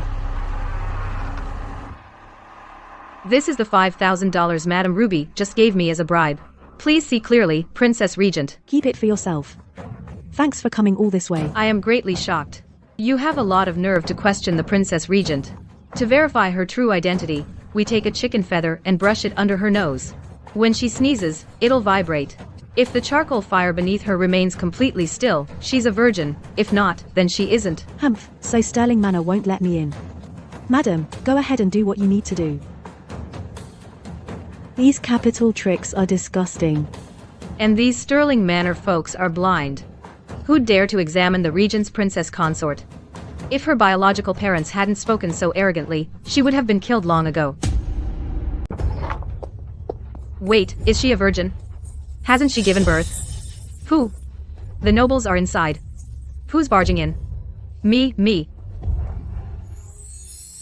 This is the $5,000 Madame Ruby just gave me as a bribe. Please see clearly, Princess Regent. Keep it for yourself. Thanks for coming all this way. I am greatly shocked. You have a lot of nerve to question the Princess Regent. To verify her true identity, we take a chicken feather and brush it under her nose. When she sneezes, it'll vibrate. If the charcoal fire beneath her remains completely still, she's a virgin. If not, then she isn't. Humph, so Sterling Manor won't let me in. Madam, go ahead and do what you need to do. These capital tricks are disgusting. And these Sterling Manor folks are blind. Who'd dare to examine the regent's princess consort? If her biological parents hadn't spoken so arrogantly, she would have been killed long ago. Wait, is she a virgin? Hasn't she given birth? Who? The nobles are inside. Who's barging in? Me.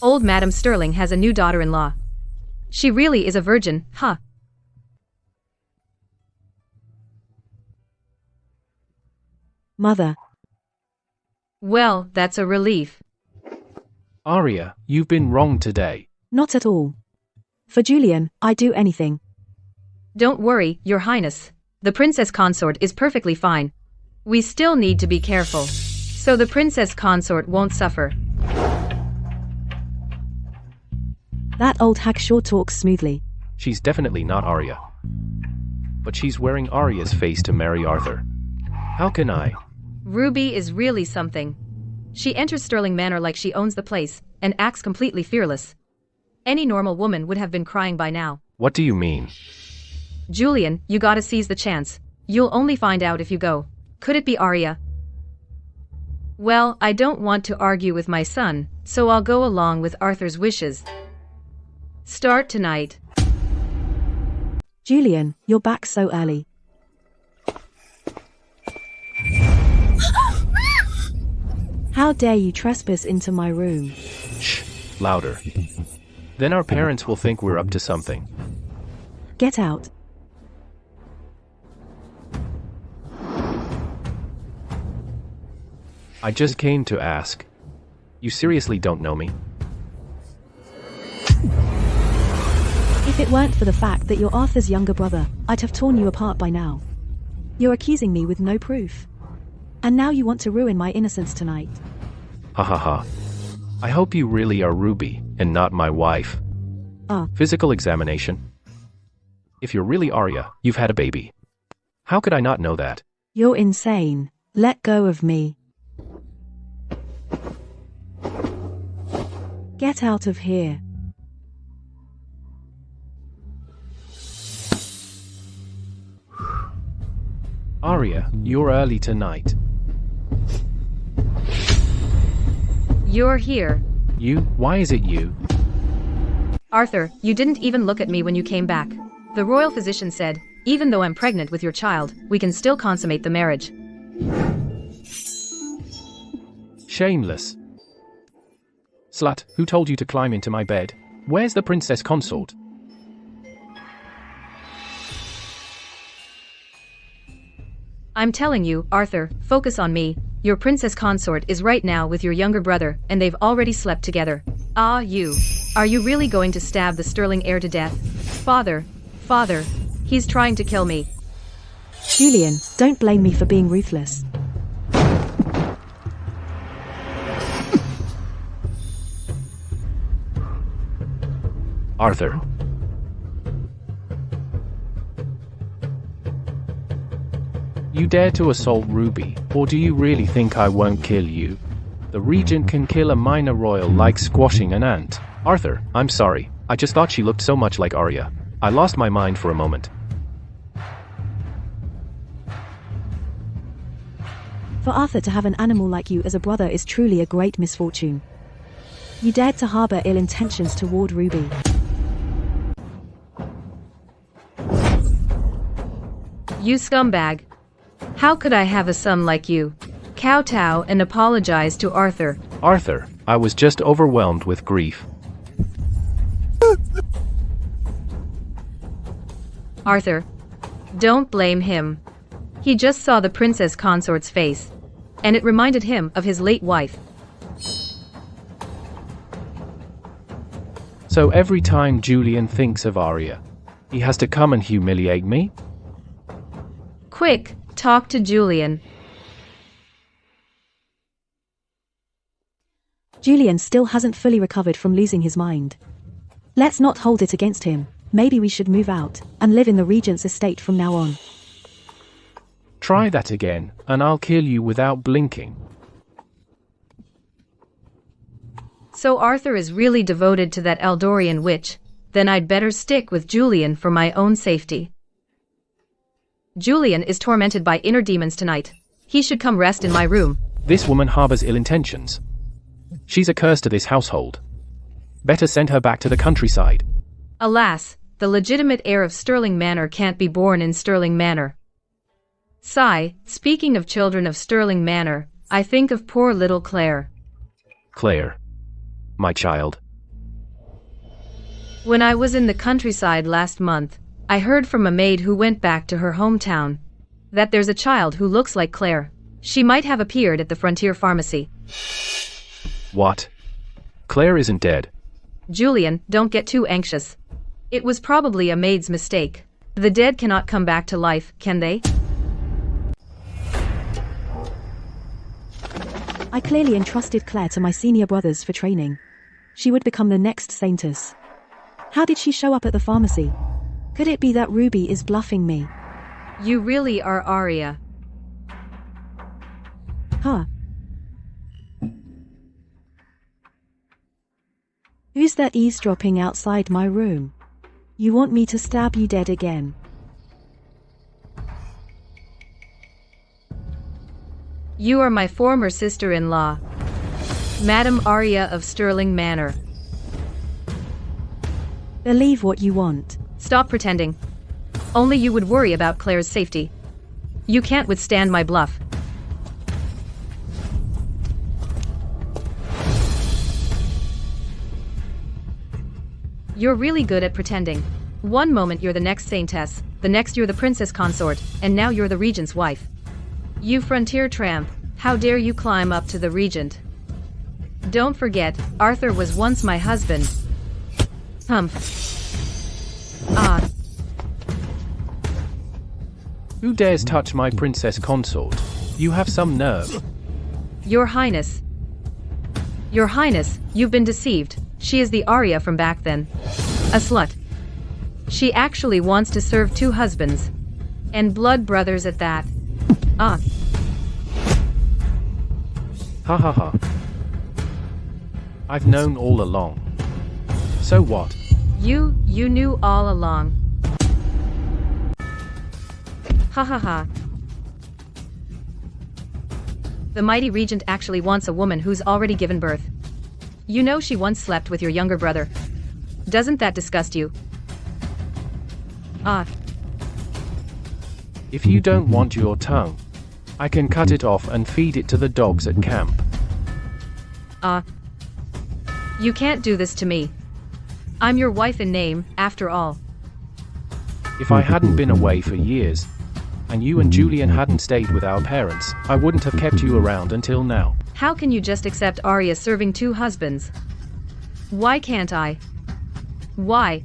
Old Madame Sterling has a new daughter-in-law. She really is a virgin, huh? Mother. Well, that's a relief. Arya, you've been wrong today. Not at all. For Julian, I'd do anything. Don't worry, Your Highness. The princess consort is perfectly fine. We still need to be careful, so the princess consort won't suffer. That old hag sure talks smoothly. She's definitely not Arya. But she's wearing Arya's face to marry Arthur. How can I? Ruby is really something. She enters Sterling Manor like she owns the place, and acts completely fearless. Any normal woman would have been crying by now. What do you mean? Julian, you gotta seize the chance. You'll only find out if you go. Could it be Arya? Well, I don't want to argue with my son, so I'll go along with Arthur's wishes. Start tonight. Julian, you're back so early. How dare you trespass into my room? Shh, louder. Then our parents will think we're up to something. Get out. I just came to ask. You seriously don't know me? If it weren't for the fact that you're Arthur's younger brother, I'd have torn you apart by now. You're accusing me with no proof. And now you want to ruin my innocence tonight. Ha ha ha. I hope you really are Ruby, and not my wife. Physical examination. If you're really Arya, you've had a baby. How could I not know that? You're insane. Let go of me. Get out of here. Arya, you're early tonight. You're here. You? Why is it you? Arthur, you didn't even look at me when you came back. The royal physician said, even though I'm pregnant with your child, we can still consummate the marriage. Shameless. Slut, who told you to climb into my bed? Where's the princess consort? I'm telling you, Arthur, focus on me. Your princess consort is right now with your younger brother, and they've already slept together. Ah, you. Are you really going to stab the sterling heir to death? Father, he's trying to kill me. Julian, don't blame me for being ruthless. Arthur. You dare to assault Ruby, or do you really think I won't kill you? The regent can kill a minor royal like squashing an ant. Arthur, I'm sorry. I just thought she looked so much like Arya. I lost my mind for a moment. For Arthur to have an animal like you as a brother is truly a great misfortune. You dared to harbor ill intentions toward Ruby. You scumbag. How could I have a son like you? Kowtow and apologize to Arthur. Arthur, I was just overwhelmed with grief. Arthur, don't blame him. He just saw the princess consort's face, and it reminded him of his late wife. So every time Julian thinks of Arya, he has to come and humiliate me? Quick, talk to Julian. Julian still hasn't fully recovered from losing his mind. Let's not hold it against him. Maybe we should move out and live in the regent's estate from now on. Try that again, and I'll kill you without blinking. So Arthur is really devoted to that Eldorian witch. Then I'd better stick with Julian for my own safety. Julian is tormented by inner demons tonight. He should come rest in my room. This woman harbors ill intentions. She's a curse to this household. Better send her back to the countryside. Alas, the legitimate heir of Stirling Manor can't be born in Stirling Manor. Sigh, speaking of children of Stirling Manor, I think of poor little Claire. Claire. My child. When I was in the countryside last month, I heard from a maid who went back to her hometown that there's a child who looks like Claire. She might have appeared at the frontier pharmacy. What? Claire isn't dead. Julian, don't get too anxious. It was probably a maid's mistake. The dead cannot come back to life, can they? I clearly entrusted Claire to my senior brothers for training. She would become the next saintess. How did she show up at the pharmacy? Could it be that Ruby is bluffing me? You really are Arya. Huh? Who's that eavesdropping outside my room? You want me to stab you dead again? You are my former sister-in-law, Madame Arya of Stirling Manor. Believe what you want. Stop pretending. Only you would worry about Claire's safety. You can't withstand my bluff. You're really good at pretending. One moment you're the next saintess, the next you're the princess consort, and now you're the regent's wife. You frontier tramp, how dare you climb up to the regent? Don't forget, Arthur was once my husband. Ah. Who dares touch my princess consort? You have some nerve. Your Highness. Your Highness, you've been deceived. She is the Arya from back then. A slut. She actually wants to serve two husbands. And blood brothers at that. Ah. Ha ha ha. I've known all along. So what? You knew all along. Ha ha ha. The mighty regent actually wants a woman who's already given birth. You know she once slept with your younger brother. Doesn't that disgust you? Ah. If you don't want your tongue, I can cut it off and feed it to the dogs at camp. You can't do this to me. I'm your wife in name, after all. If I hadn't been away for years, and you and Julian hadn't stayed with our parents, I wouldn't have kept you around until now. How can you just accept Arya serving 2 husbands? Why can't I? Why?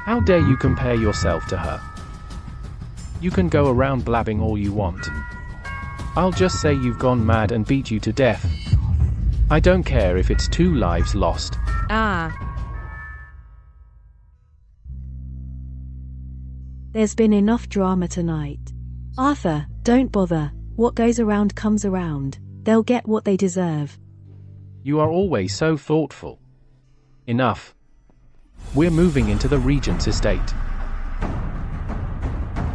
How dare you compare yourself to her? You can go around blabbing all you want. I'll just say you've gone mad and beat you to death. I don't care if it's 2 lives lost. There's been enough drama tonight. Arthur, don't bother. What goes around comes around. They'll get what they deserve. You are always so thoughtful. Enough. We're moving into the Regent's estate.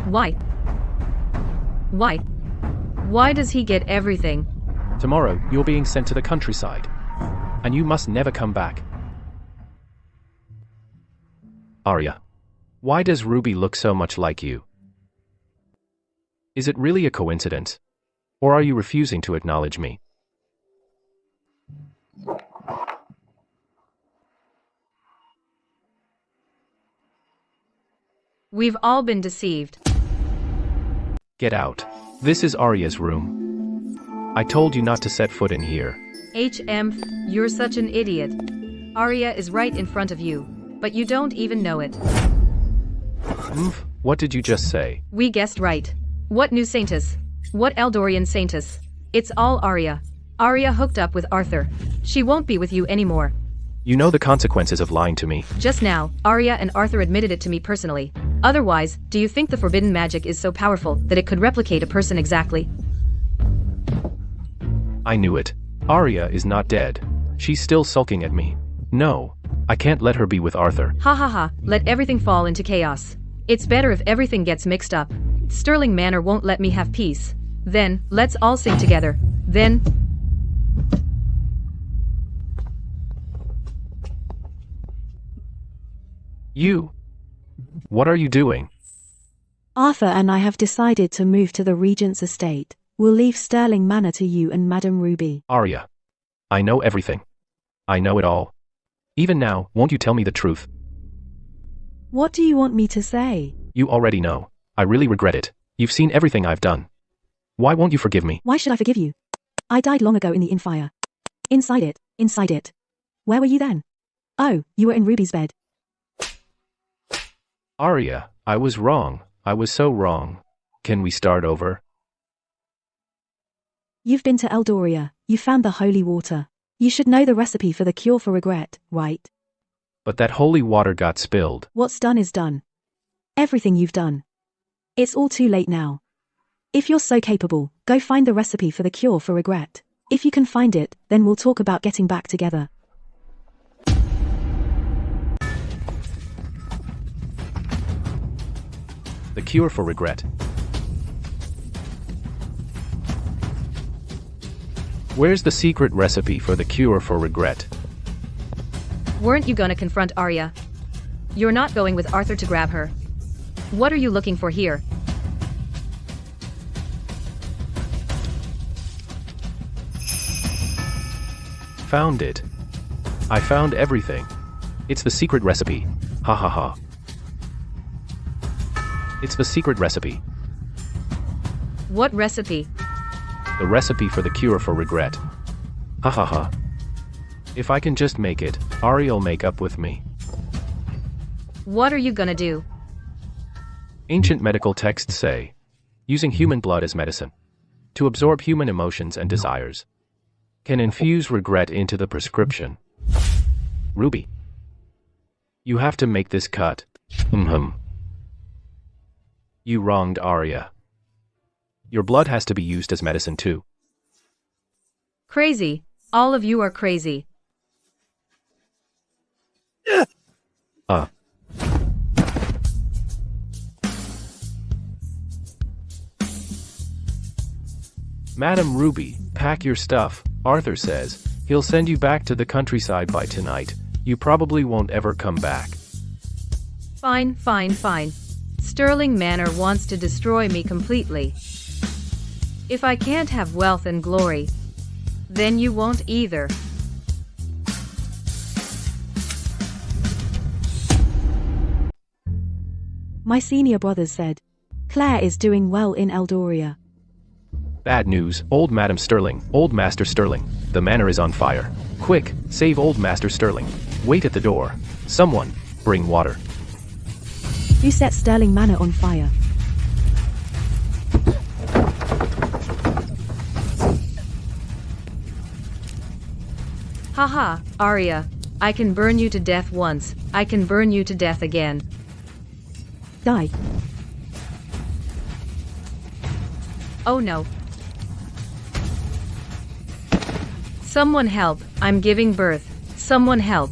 Why? Why? Why does he get everything? Tomorrow, you're being sent to the countryside. And you must never come back. Arya. Why does Ruby look so much like you? Is it really a coincidence? Or are you refusing to acknowledge me? We've all been deceived. Get out. This is Arya's room. I told you not to set foot in here. You're such an idiot. Arya is right in front of you, but you don't even know it. What did you just say? We guessed right. What new saintess? What Eldorian saintess? It's all Arya. Arya hooked up with Arthur. She won't be with you anymore. You know the consequences of lying to me. Just now, Arya and Arthur admitted it to me personally. Otherwise, do you think the forbidden magic is so powerful that it could replicate a person exactly? I knew it. Arya is not dead. She's still sulking at me. No, I can't let her be with Arthur. Ha ha ha, let everything fall into chaos. It's better if everything gets mixed up. Sterling Manor won't let me have peace. Then, let's all sing together. Then... You? What are you doing? Arthur and I have decided to move to the Regent's estate. We'll leave Sterling Manor to you and Madame Ruby. Arya. I know everything. I know it all. Even now, won't you tell me the truth? What do you want me to say? You already know. I really regret it. You've seen everything I've done. Why won't you forgive me? Why should I forgive you? I died long ago in the infire. Inside it. Where were you then? Oh, you were in Ruby's bed. Arya, I was wrong. I was so wrong. Can we start over? You've been to Eldoria. You found the holy water. You should know the recipe for the cure for regret, right? But that holy water got spilled. What's done is done. Everything you've done. It's all too late now. If you're so capable, go find the recipe for the cure for regret. If you can find it, then we'll talk about getting back together. The cure for regret. Where's the secret recipe for the cure for regret? Weren't you gonna confront Arya? You're not going with Arthur to grab her. What are you looking for here? Found it. I found everything. It's the secret recipe. Ha ha ha. It's the secret recipe. What recipe? The recipe for the cure for regret. Ha ha ha. If I can just make it, Ari'll make up with me. What are you gonna do? Ancient medical texts say, using human blood as medicine, to absorb human emotions and desires, can infuse regret into the prescription. Ruby. You have to make this cut. You wronged Arya. Your blood has to be used as medicine too. Crazy. All of you are crazy. Madam Ruby, pack your stuff. Arthur says he'll send you back to the countryside by tonight. You probably won't ever come back. Fine. Sterling Manor wants to destroy me completely. If I can't have wealth and glory, then you won't either. My senior brothers said, Claire is doing well in Eldoria. Bad news, old Madam Sterling, old Master Sterling. The manor is on fire. Quick, save old Master Sterling. Wait at the door. Someone, bring water. Who set Sterling Manor on fire? Haha, Arya. I can burn you to death once, I can burn you to death again. Die. Oh no. Someone help, I'm giving birth. Someone help.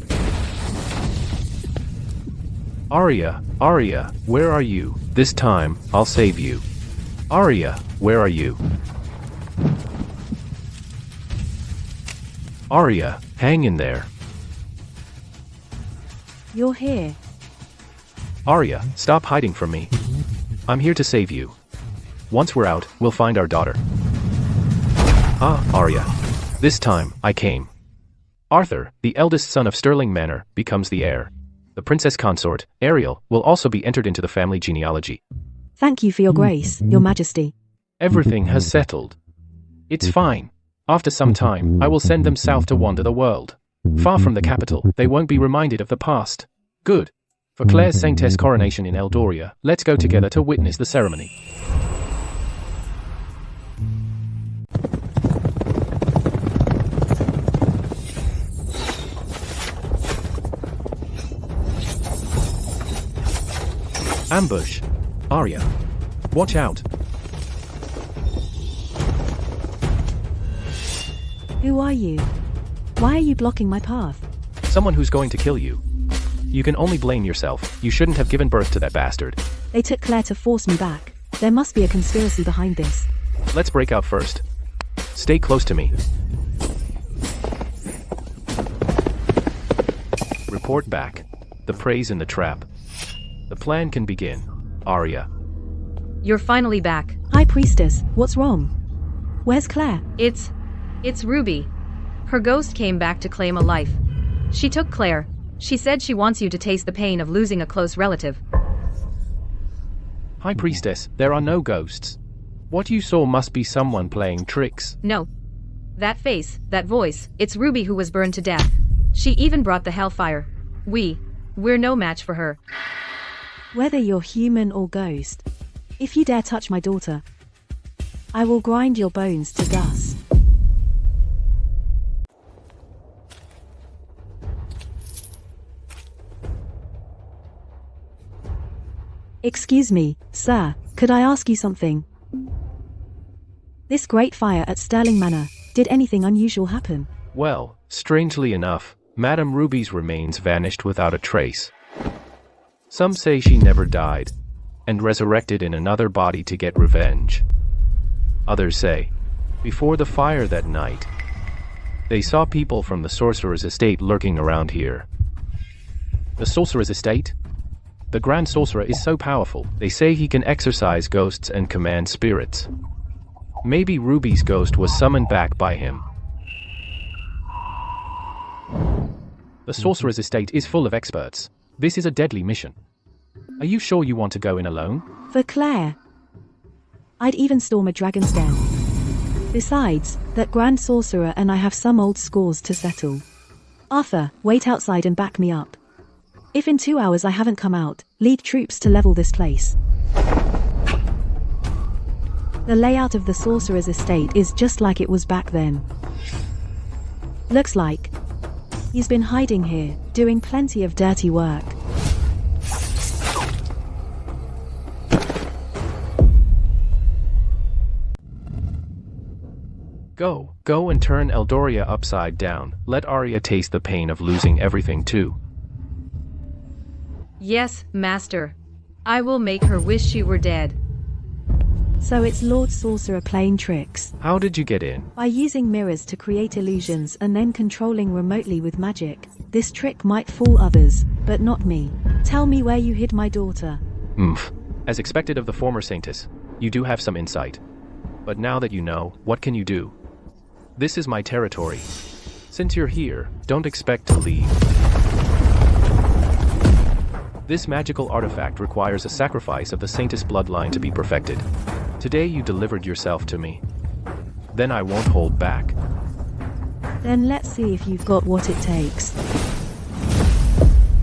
Arya, Arya, where are you? This time, I'll save you. Arya, where are you? Arya, hang in there. You're here. Arya, stop hiding from me. I'm here to save you. Once we're out, we'll find our daughter. Ah, Arya. This time, I came. Arthur, the eldest son of Sterling Manor, becomes the heir. The princess consort, Ariel, will also be entered into the family genealogy. Thank you for your grace, your majesty. Everything has settled. It's fine. After some time, I will send them south to wander the world. Far from the capital, they won't be reminded of the past. Good. For Claire's Saintess coronation in Eldoria, let's go together to witness the ceremony. Ambush. Arya. Watch out. Who are you? Why are you blocking my path? Someone who's going to kill you. You can only blame yourself. You shouldn't have given birth to that bastard. They took Claire to force me back. There must be a conspiracy behind this. Let's break out first. Stay close to me. Report back. The prey's in the trap. The plan can begin. Arya. You're finally back. High Priestess, what's wrong? Where's Claire? It's Ruby. Her ghost came back to claim a life. She took Claire. She said she wants you to taste the pain of losing a close relative. High Priestess, there are no ghosts. What you saw must be someone playing tricks. No. That face, that voice, it's Ruby who was burned to death. She even brought the hellfire. We're no match for her. Whether you're human or ghost, if you dare touch my daughter, I will grind your bones to dust. Excuse me, sir, could I ask you something? This great fire at Sterling Manor, did anything unusual happen? Well, strangely enough, Madame Ruby's remains vanished without a trace. Some say she never died, and resurrected in another body to get revenge. Others say, before the fire that night, they saw people from the sorcerer's estate lurking around here. The sorcerer's estate? The Grand Sorcerer is so powerful, they say he can exorcise ghosts and command spirits. Maybe Ruby's ghost was summoned back by him. The sorcerer's estate is full of experts. This is a deadly mission. Are you sure you want to go in alone? For Claire, I'd even storm a dragon's den. Besides, that Grand Sorcerer and I have some old scores to settle. Arthur, wait outside and back me up. If in 2 hours I haven't come out, lead troops to level this place. The layout of the sorcerer's estate is just like it was back then. Looks like he's been hiding here, doing plenty of dirty work. Go and turn Eldoria upside down. Let Arya taste the pain of losing everything too. Yes, master. I will make her wish she were dead. So it's Lord Sorcerer playing tricks. How did you get in? By using mirrors to create illusions and then controlling remotely with magic. This trick might fool others, but not me. Tell me where you hid my daughter. As expected of the former Saintess, you do have some insight. But now that you know, what can you do? This is my territory. Since you're here, don't expect to leave. This magical artifact requires a sacrifice of the Saintess bloodline to be perfected. Today you delivered yourself to me. Then I won't hold back. Then let's see if you've got what it takes.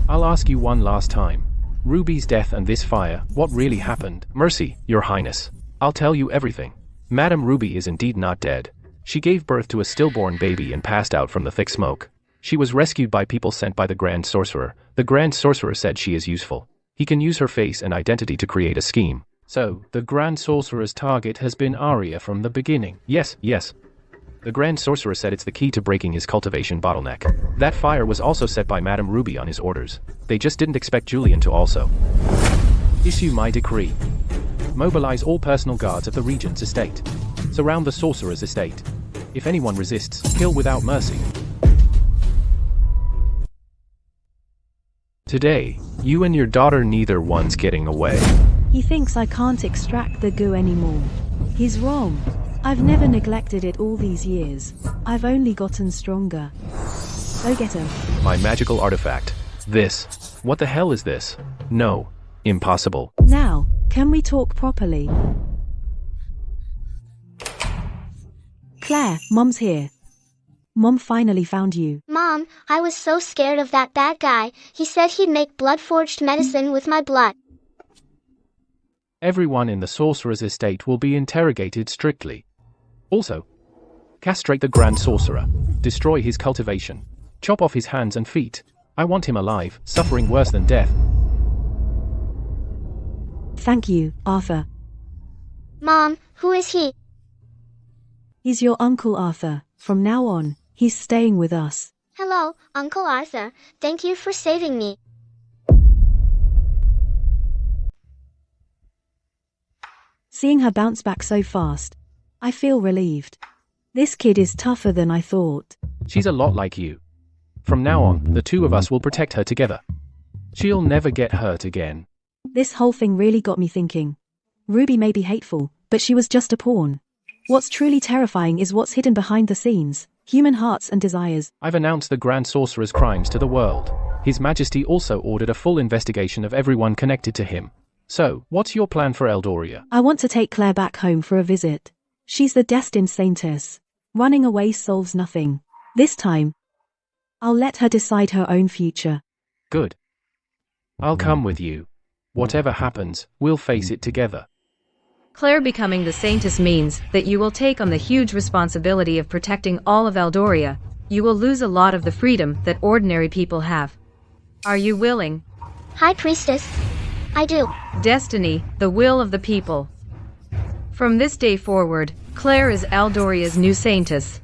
I'll ask you one last time. Ruby's death and this fire, what really happened? Mercy, Your Highness. I'll tell you everything. Madame Ruby is indeed not dead. She gave birth to a stillborn baby and passed out from the thick smoke. She was rescued by people sent by the Grand Sorcerer. The Grand Sorcerer said she is useful. He can use her face and identity to create a scheme. So, the Grand Sorcerer's target has been Arya from the beginning. Yes. The Grand Sorcerer said it's the key to breaking his cultivation bottleneck. That fire was also set by Madame Ruby on his orders. They just didn't expect Julian to also. Issue my decree. Mobilize all personal guards at the Regent's estate. Surround the Sorcerer's estate. If anyone resists, kill without mercy. Today, you and your daughter, neither one's getting away. He thinks I can't extract the goo anymore. He's wrong. I've never neglected it all these years. I've only gotten stronger. Go get him. My magical artifact. This. What the hell is this? No. Impossible. Now, can we talk properly? Claire, Mom's here. Mom finally found you. Mom, I was so scared of that bad guy. He said he'd make blood-forged medicine with my blood. Everyone in the Sorcerer's estate will be interrogated strictly. Also, castrate the Grand Sorcerer. Destroy his cultivation. Chop off his hands and feet. I want him alive, suffering worse than death. Thank you, Arthur. Mom, who is he? He's your Uncle Arthur. From now on, he's staying with us. Hello, Uncle Arthur. Thank you for saving me. Seeing her bounce back so fast, I feel relieved. This kid is tougher than I thought. She's a lot like you. From now on, the two of us will protect her together. She'll never get hurt again. This whole thing really got me thinking. Ruby may be hateful, but she was just a pawn. What's truly terrifying is what's hidden behind the scenes, human hearts and desires. I've announced the Grand Sorcerer's crimes to the world. His Majesty also ordered a full investigation of everyone connected to him. So, what's your plan for Eldoria? I want to take Claire back home for a visit. She's the destined saintess. Running away solves nothing. This time, I'll let her decide her own future. Good. I'll come with you. Whatever happens, we'll face it together. Claire becoming the Saintess means that you will take on the huge responsibility of protecting all of Eldoria. You will lose a lot of the freedom that ordinary people have. Are you willing? High Priestess. I do. Destiny, the will of the people. From this day forward, Claire is Eldoria's new Saintess.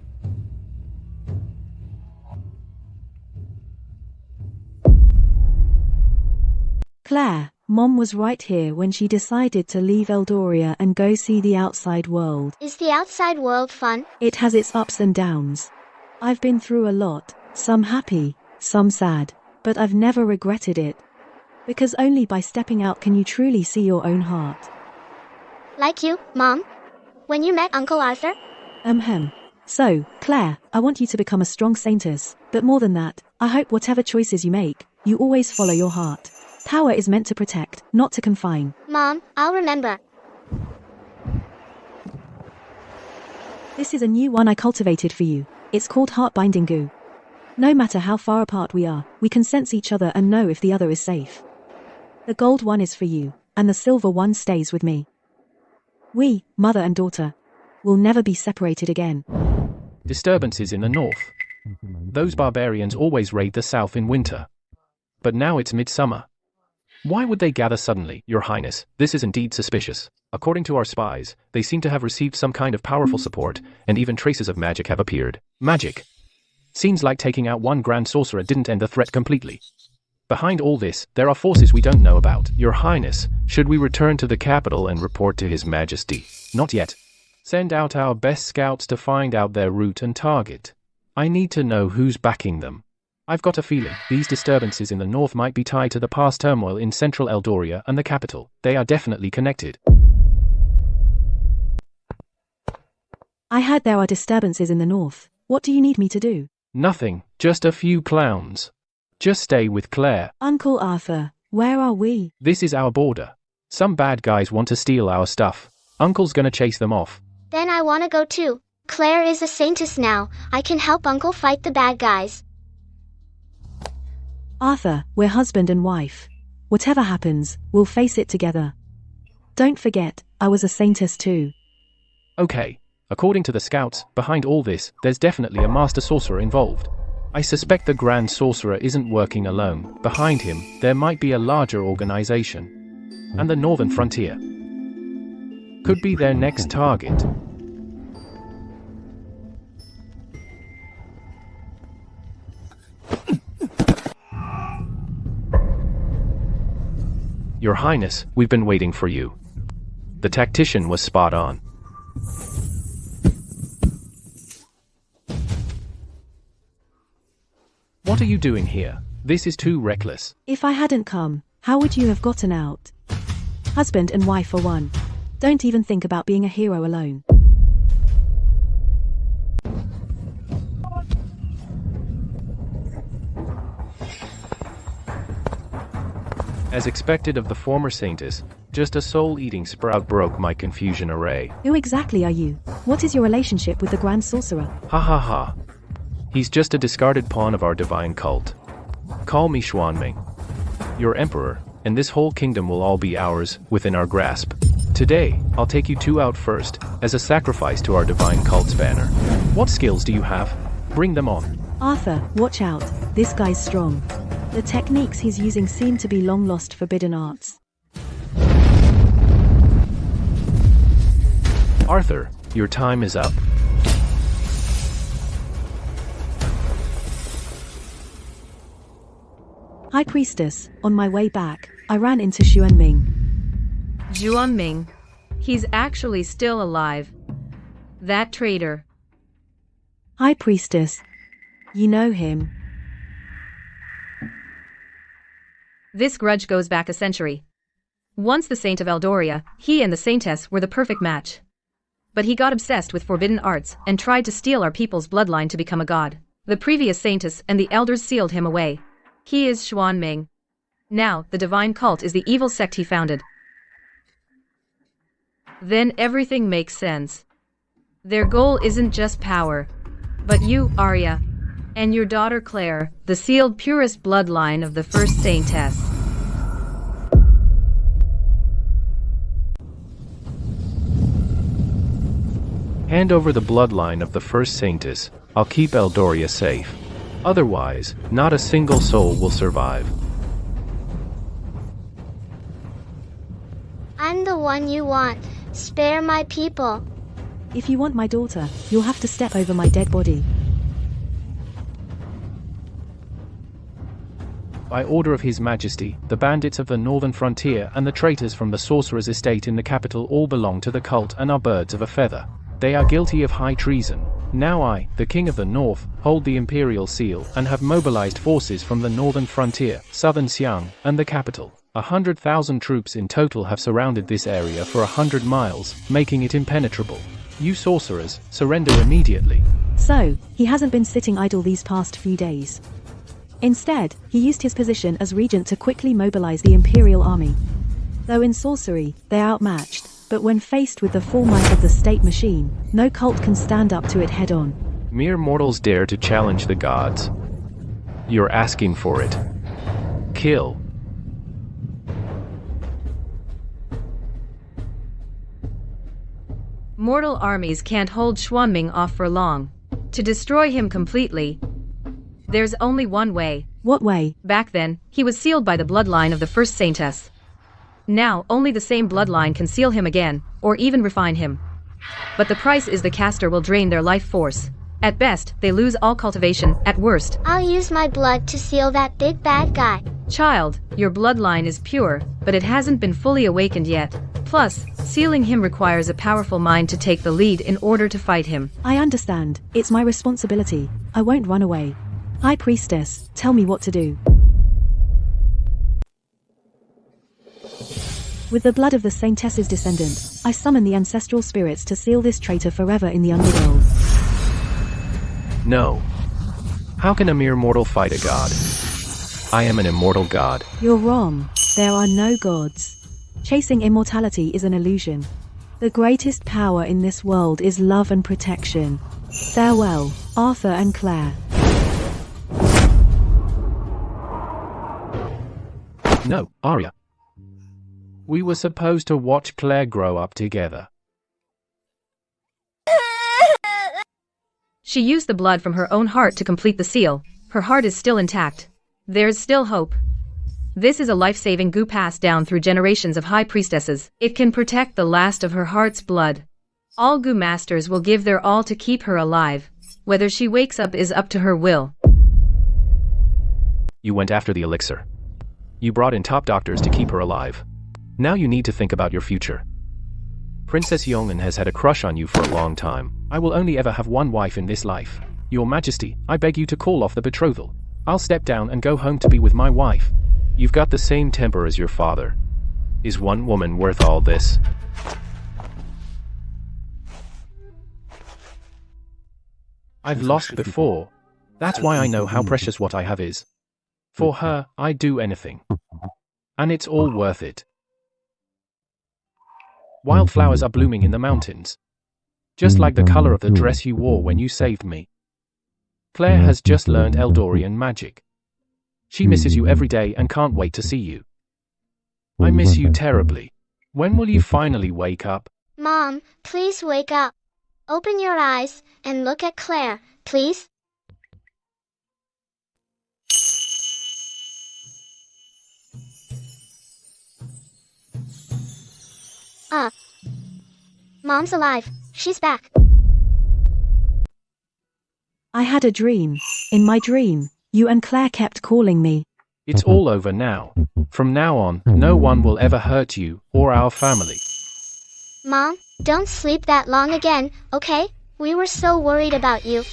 Claire, Mom was right here when she decided to leave Eldoria and go see the outside world. Is the outside world fun? It has its ups and downs. I've been through a lot, some happy, some sad, but I've never regretted it. Because only by stepping out can you truly see your own heart. Like you, Mom? When you met Uncle Arthur? So, Claire, I want you to become a strong saintess, but more than that, I hope whatever choices you make, you always follow your heart. Power is meant to protect, not to confine. Mom, I'll remember. This is a new one I cultivated for you. It's called heart-binding goo. No matter how far apart we are, we can sense each other and know if the other is safe. The gold one is for you, and the silver one stays with me. We, mother and daughter, will never be separated again. Disturbances in the north. Those barbarians always raid the south in winter. But now it's midsummer. Why would they gather suddenly, Your Highness? This is indeed suspicious. According to our spies, they seem to have received some kind of powerful support, and even traces of magic have appeared. Magic? Seems like taking out one Grand Sorcerer didn't end the threat completely. Behind all this, there are forces we don't know about. Your Highness, should we return to the capital and report to His Majesty? Not yet. Send out our best scouts to find out their route and target. I need to know who's backing them. I've got a feeling these disturbances in the north might be tied to the past turmoil in central Eldoria and the capital. They are definitely connected. I heard there are disturbances in the north. What do you need me to do? Nothing, just a few clowns. Just stay with Claire. Uncle Arthur, where are we? This is our border. Some bad guys want to steal our stuff. Uncle's gonna chase them off. Then I wanna go too. Claire is a saintess now. I can help Uncle fight the bad guys. Arthur, we're husband and wife. Whatever happens, we'll face it together. Don't forget, I was a saintess too. Okay, according to the scouts, behind all this, there's definitely a master sorcerer involved. I suspect the Grand Sorcerer isn't working alone. Behind him, there might be a larger organization. And the Northern Frontier could be their next target. Your Highness, we've been waiting for you. The tactician was spot on. What are you doing here? This is too reckless. If I hadn't come, how would you have gotten out? Husband and wife are one. Don't even think about being a hero alone. As expected of the former saintess, just a soul-eating sprout broke my confusion array. Who exactly are you? What is your relationship with the Grand Sorcerer? Ha ha ha. He's just a discarded pawn of our divine cult. Call me Xuanming, your emperor, and this whole kingdom will all be ours, within our grasp. Today, I'll take you two out first, as a sacrifice to our divine cult's banner. What skills do you have? Bring them on. Arthur, watch out. This guy's strong. The techniques he's using seem to be long-lost forbidden arts. Arthur, your time is up. High Priestess, on my way back, I ran into Xuanming. Xuanming. He's actually still alive. That traitor. High Priestess. You know him. This grudge goes back a century. Once the Saint of Eldoria, he and the Saintess were the perfect match. But he got obsessed with forbidden arts and tried to steal our people's bloodline to become a god. The previous Saintess and the elders sealed him away. He is Xuanming. Now, the divine cult is the evil sect he founded. Then everything makes sense. Their goal isn't just power, but you, Arya, and your daughter Claire, the sealed purest bloodline of the first Saintess. Hand over the bloodline of the first Saintess. I'll keep Eldoria safe. Otherwise, not a single soul will survive. I'm the one you want. Spare my people. If you want my daughter, you'll have to step over my dead body. By order of His Majesty, the bandits of the Northern Frontier and the traitors from the Sorcerer's estate in the capital all belong to the cult and are birds of a feather. They are guilty of high treason. Now I, the King of the North, hold the Imperial Seal and have mobilized forces from the Northern Frontier, Southern Xiang, and the capital. 100,000 troops in total have surrounded this area for 100 miles, making it impenetrable. You sorcerers, surrender immediately. So, he hasn't been sitting idle these past few days. Instead, he used his position as regent to quickly mobilize the Imperial army. Though in sorcery, they're outmatched, but when faced with the full might of the state machine, no cult can stand up to it head-on. Mere mortals dare to challenge the gods. You're asking for it. Kill. Mortal armies can't hold Xuanming off for long. To destroy him completely, there's only one way. What way? Back then, he was sealed by the bloodline of the first Saintess. Now, only the same bloodline can seal him again, or even refine him. But the price is the caster will drain their life force. At best, they lose all cultivation, at worst. I'll use my blood to seal that big bad guy. Child, your bloodline is pure, but it hasn't been fully awakened yet. Plus, sealing him requires a powerful mind to take the lead in order to fight him. I understand. It's my responsibility. I won't run away. High Priestess, tell me what to do. With the blood of the Saintess's descendant, I summon the ancestral spirits to seal this traitor forever in the underworld. No. How can a mere mortal fight a god? I am an immortal god. You're wrong. There are no gods. Chasing immortality is an illusion. The greatest power in this world is love and protection. Farewell, Arthur and Claire. No, Arya. We were supposed to watch Claire grow up together. She used the blood from her own heart to complete the seal. Her heart is still intact. There's still hope. This is a life-saving goo passed down through generations of high priestesses. It can protect the last of her heart's blood. All goo masters will give their all to keep her alive. Whether she wakes up is up to her will. You went after the elixir. You brought in top doctors to keep her alive. Now you need to think about your future. Princess Yonglin has had a crush on you for a long time. I will only ever have one wife in this life. Your Majesty, I beg you to call off the betrothal. I'll step down and go home to be with my wife. You've got the same temper as your father. Is one woman worth all this? I've lost before. That's why I know how precious what I have is. For her, I'd do anything. And it's all worth it. Wildflowers are blooming in the mountains. Just like the color of the dress you wore when you saved me. Claire has just learned Eldorian magic. She misses you every day and can't wait to see you. I miss you terribly. When will you finally wake up? Mom, please wake up. Open your eyes and look at Claire, please. Mom's alive. She's back. I had a dream. In my dream, you and Claire kept calling me. It's all over now. From now on, no one will ever hurt you or our family. Mom, don't sleep that long again, okay? We were so worried about you.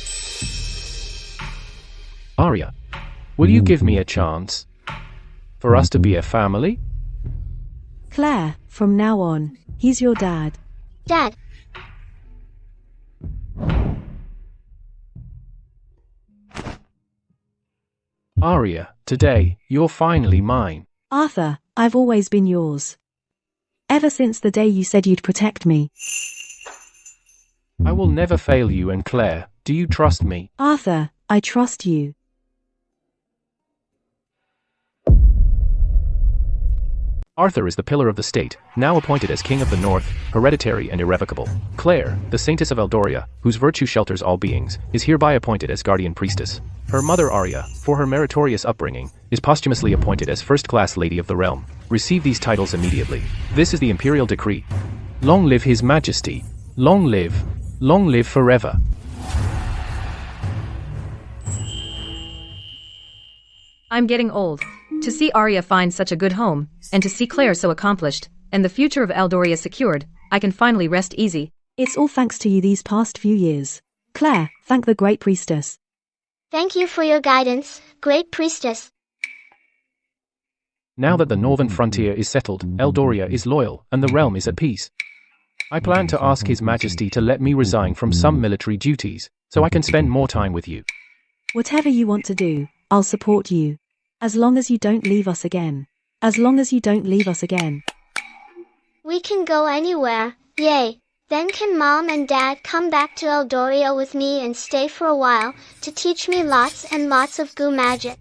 Arya, will you give me a chance? For us to be a family? Claire, from now on, he's your dad. Dad. Arya, today, you're finally mine. Arthur, I've always been yours. Ever since the day you said you'd protect me. I will never fail you and Claire. Do you trust me? Arthur, I trust you. Arthur is the pillar of the state, now appointed as King of the North, hereditary and irrevocable. Claire, the Saintess of Eldoria, whose virtue shelters all beings, is hereby appointed as Guardian Priestess. Her mother Arya, for her meritorious upbringing, is posthumously appointed as First-Class Lady of the Realm. Receive these titles immediately. This is the Imperial Decree. Long live His Majesty. Long live forever. I'm getting old. To see Arya find such a good home, and to see Claire so accomplished, and the future of Eldoria secured, I can finally rest easy. It's all thanks to you these past few years. Claire, thank the Great Priestess. Thank you for your guidance, Great Priestess. Now that the northern frontier is settled, Eldoria is loyal, and the realm is at peace. I plan to ask His Majesty to let me resign from some military duties, so I can spend more time with you. Whatever you want to do, I'll support you. As long as you don't leave us again. As long as you don't leave us again. We can go anywhere, yay. Then can Mom and Dad come back to Eldoria with me and stay for a while to teach me lots and lots of goo magic.